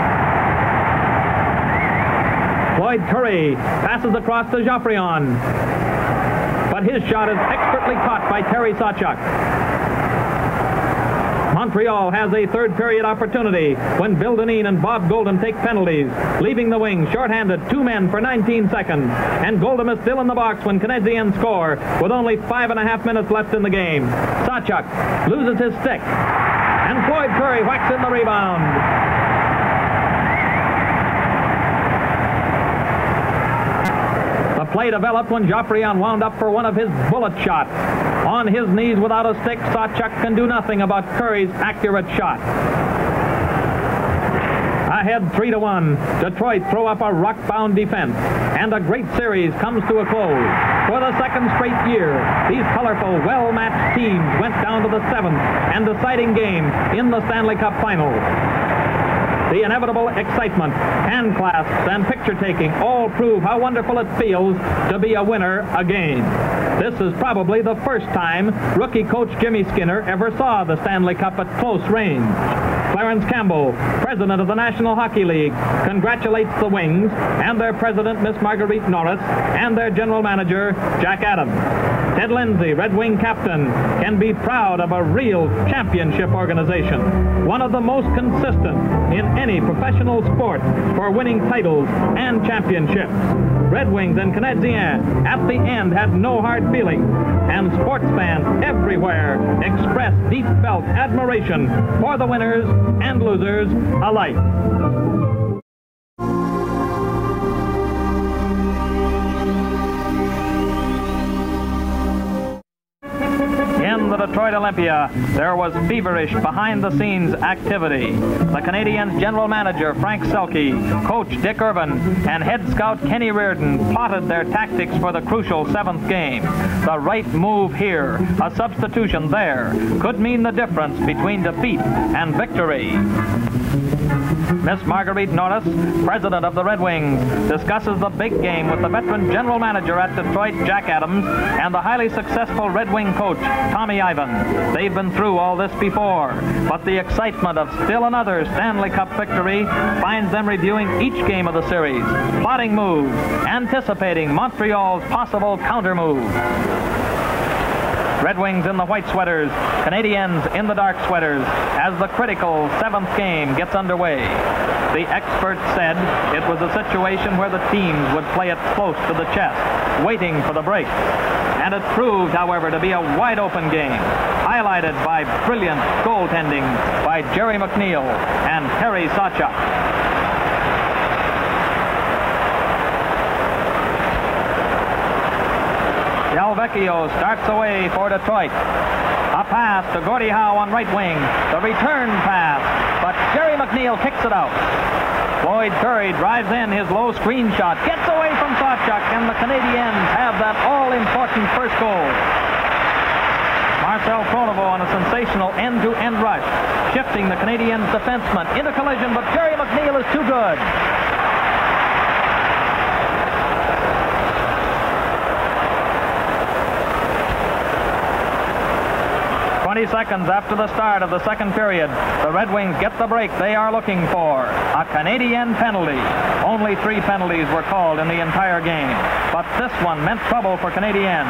Floyd Curry passes across to Joffrion, but his shot is expertly caught by Terry Sawchuk. Montreal has a third period opportunity when Bill Dineen and Bob Goldham take penalties, leaving the Wings shorthanded 2 men for 19 seconds. And Goldham is still in the box when Canadiens score with only 5.5 minutes left in the game. Sawchuk loses his stick, and Floyd Curry whacks in the rebound. The play developed when Joffrion wound up for one of his bullet shots. On his knees without a stick, Sawchuk can do nothing about Curry's accurate shot. Ahead 3-1, Detroit throw up a rock-bound defense, and a great series comes to a close. For the second straight year, these colorful, well-matched teams went down to the 7th and deciding game in the Stanley Cup Final. The inevitable excitement, hand clasps, and picture-taking all prove how wonderful it feels to be a winner again. This is probably the first time rookie coach Jimmy Skinner ever saw the Stanley Cup at close range. Clarence Campbell, president of the National Hockey League, congratulates the Wings and their president, Miss Marguerite Norris, and their general manager, Jack Adams. Ted Lindsay, Red Wing captain, can be proud of a real championship organization, one of the most consistent in any professional sport for winning titles and championships. Red Wings and Canadiens at the end had no hard feelings, and sports fans everywhere expressed deep-felt admiration for the winners and losers alike. Detroit Olympia, there was feverish behind-the-scenes activity. The Canadiens general manager, Frank Selke, coach Dick Irvin, and head scout Kenny Reardon plotted their tactics for the crucial 7th game. The right move here, a substitution there, could mean the difference between defeat and victory. Miss Marguerite Norris, president of the Red Wings, discusses the big game with the veteran general manager at Detroit, Jack Adams, and the highly successful Red Wing coach, Tommy Ivan. They've been through all this before, but the excitement of still another Stanley Cup victory finds them reviewing each game of the series, plotting moves, anticipating Montreal's possible counter move. Red Wings in the white sweaters, Canadiens in the dark sweaters, as the critical 7th game gets underway. The experts said it was a situation where the teams would play it close to the chest, waiting for the break. And it proved, however, to be a wide-open game, highlighted by brilliant goaltending by Jerry McNeil and Terry Sawchuk. Delvecchio starts away for Detroit. A pass to Gordie Howe on right wing. The return pass, but Jerry McNeil kicks it out. Floyd Curry drives in his low screen shot, gets away from Sawchuk, and the Canadiens have that all-important first goal. Marcel Pronovo on a sensational end-to-end rush, shifting the Canadiens defenseman into collision, but Jerry McNeil is too good. 20 seconds after the start of the second period, the Red Wings get the break they are looking for. A Canadian penalty. Only 3 penalties were called in the entire game, but this one meant trouble for Canadiens.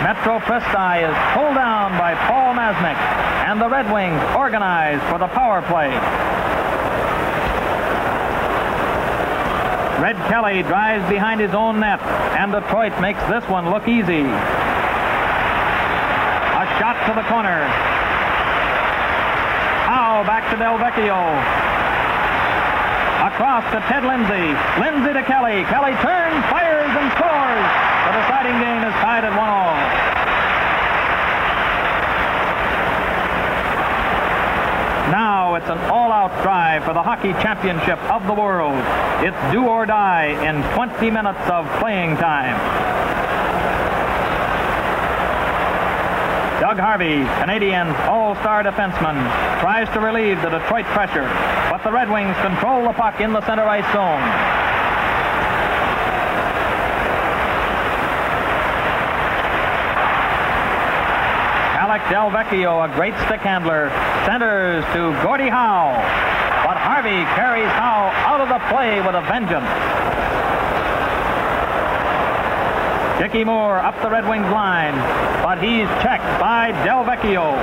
Metro Presti is pulled down by Paul Masnick, and the Red Wings organize for the power play. Red Kelly drives behind his own net, and Detroit makes this one look easy. A shot to the corner. Howe back to Delvecchio. Across to Ted Lindsay. Lindsay to Kelly. Kelly turns, fires, and scores. The deciding game is tied at 1-1. Now it's an all-out drive for the hockey championship of the world. It's do or die in 20 minutes of playing time. Doug Harvey, Canadiens all-star defenseman, tries to relieve the Detroit pressure, but the Red Wings control the puck in the center ice zone. Alec Delvecchio, a great stick handler, centers to Gordie Howe, but Harvey carries Howe out of the play with a vengeance. Dickie Moore up the Red Wings line, but he's checked by Delvecchio.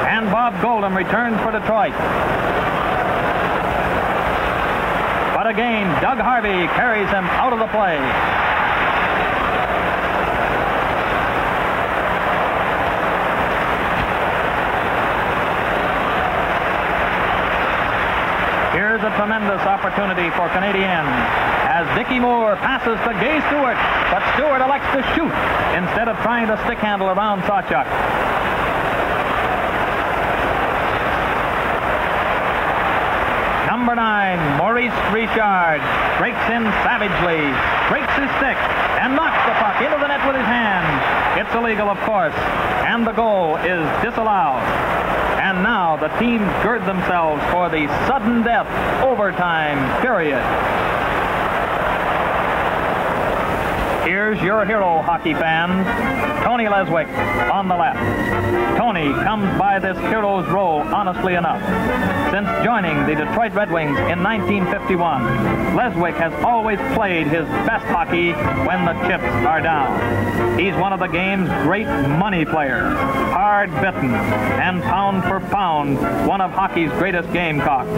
And Bob Goldham returns for Detroit. But again, Doug Harvey carries him out of the play. Here's a tremendous opportunity for Canadiens as Dickie Moore passes to Gay Stewart, but Stewart elects to shoot instead of trying to stick handle around Sawchuk. Number 9, Maurice Richard, breaks in savagely, breaks his stick, and knocks the puck into the net with his hand. It's illegal, of course, and the goal is disallowed. And now the teams gird themselves for the sudden death overtime period. Here's your hero, hockey fans, Tony Leswick on the left. Tony comes by this hero's role honestly enough. Since joining the Detroit Red Wings in 1951, Leswick has always played his best hockey when the chips are down. He's one of the game's great money players, hard-bitten, and pound for pound, one of hockey's greatest gamecocks.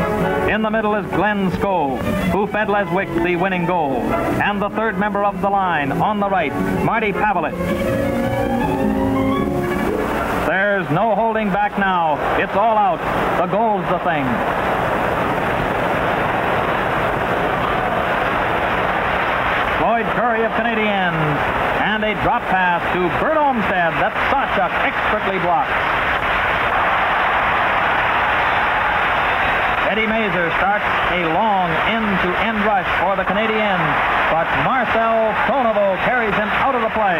In the middle is Glenn Skove, who fed Leswick the winning goal, and the third member of the line on the right, Marty Pavelich. There's no holding back now. It's all out. The goal's the thing. Floyd Curry of Canadiens. And a drop pass to Bert Olmsted that Sawchuk expertly blocks. Eddie Mazur starts a long end-to-end rush for the Canadiens, but Marcel Pronovo carries him out of the play.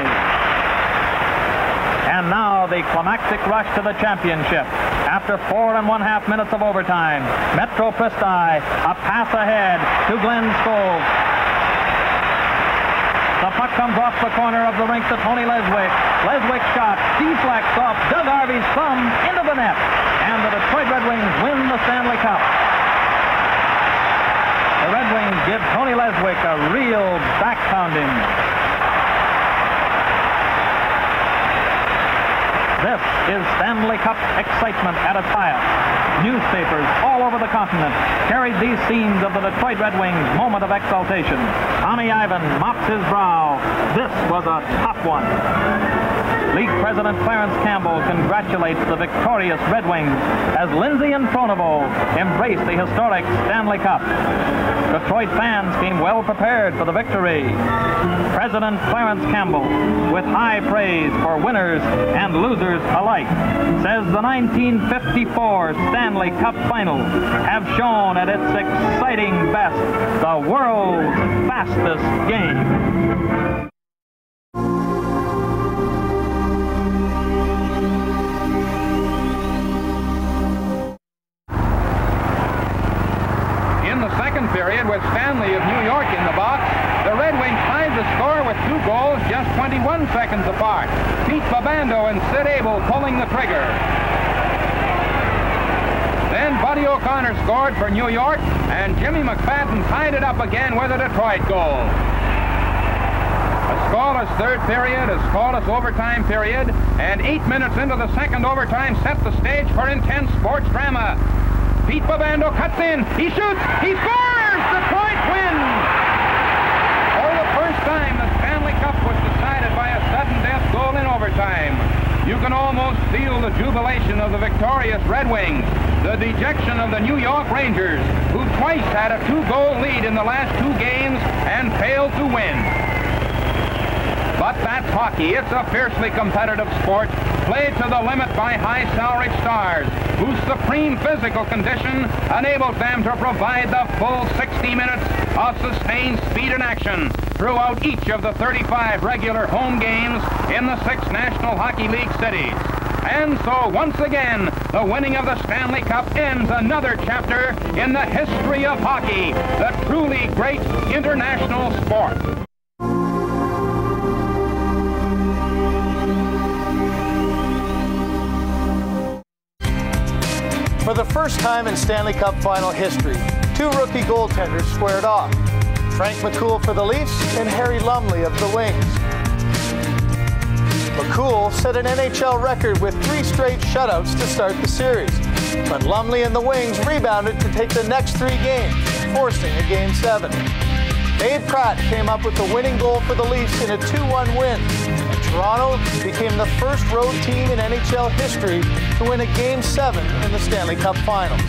And now the climactic rush to the championship. After 4.5 minutes of overtime, Metro Pristi, a pass ahead to Glenn Scholes. The puck comes off the corner of the rink to Tony Leswick. Leswick's shot deflects off Doug Harvey's thumb into the net. And the Detroit Red Wings win the Stanley Cup. The Red Wings give Tony Leswick a real back-pounding. This is Stanley Cup excitement at its highest. Newspapers all over the continent carried these scenes of the Detroit Red Wings' moment of exultation. Tommy Ivan mops his brow. This was a tough one. League President Clarence Campbell congratulates the victorious Red Wings as Lindsay and Pronovo embrace the historic Stanley Cup. Detroit fans came well prepared for the victory. President Clarence Campbell, with high praise for winners and losers alike, says the 1954 Stanley Cup Finals have shown at its exciting best the world's fastest game. Period with Stanley of New York in the box. The Red Wings tied the score with 2 goals just 21 seconds apart. Pete Babando and Sid Abel pulling the trigger. Then Buddy O'Connor scored for New York, and Jimmy McFadden tied it up again with a Detroit goal. A scoreless third period, a scoreless overtime period, and 8 minutes into the second overtime set the stage for intense sports drama. Pete Babando cuts in, he shoots, he scores! Detroit wins! For the first time, the Stanley Cup was decided by a sudden death goal in overtime. You can almost feel the jubilation of the victorious Red Wings, the dejection of the New York Rangers, who twice had a 2-goal lead in the last 2 games and failed to win. But that's hockey. It's a fiercely competitive sport, played to the limit by high-salaried stars, whose supreme physical condition enables them to provide the full 60 minutes of sustained speed and action throughout each of the 35 regular home games in the 6 National Hockey League cities. And so, once again, the winning of the Stanley Cup ends another chapter in the history of hockey, the truly great international sport. For the first time in Stanley Cup final history, 2 rookie goaltenders squared off. Frank McCool for the Leafs and Harry Lumley of the Wings. McCool set an NHL record with 3 straight shutouts to start the series, but Lumley and the Wings rebounded to take the next 3 games, forcing a Game 7. Dave Pratt came up with the winning goal for the Leafs in a 2-1 win. Toronto became the first road team in NHL history to win a Game 7 in the Stanley Cup Finals.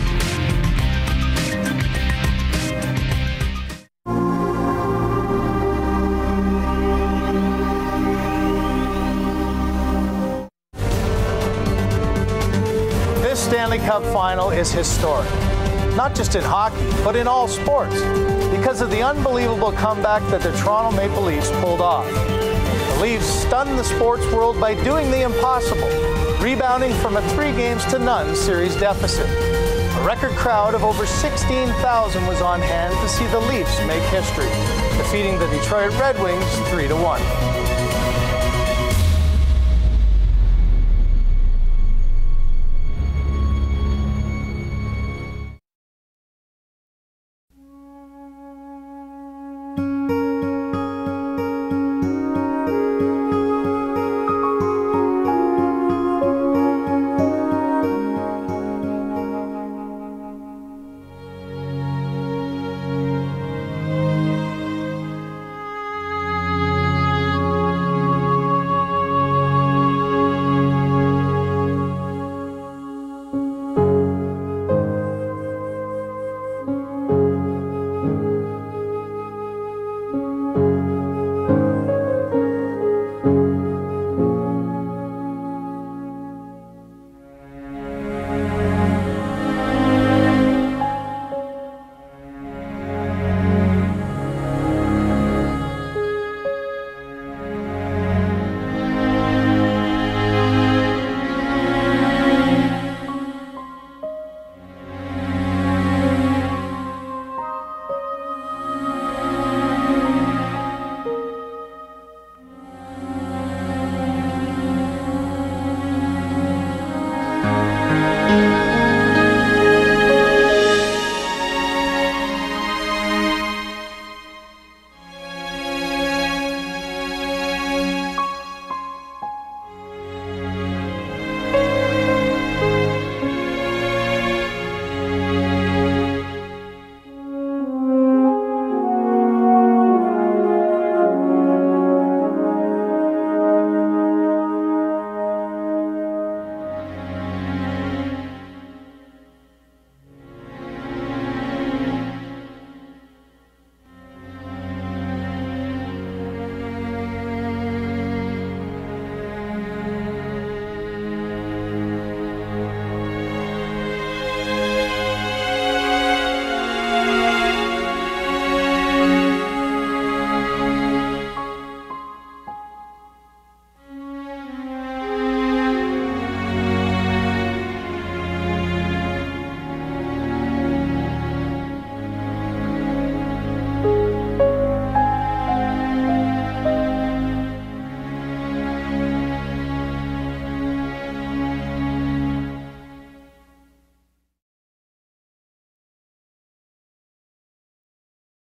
This Stanley Cup Final is historic, not just in hockey, but in all sports, because of the unbelievable comeback that the Toronto Maple Leafs pulled off. The Leafs stunned the sports world by doing the impossible, rebounding from a 3-0 series deficit. A record crowd of over 16,000 was on hand to see the Leafs make history, defeating the Detroit Red Wings 3-1.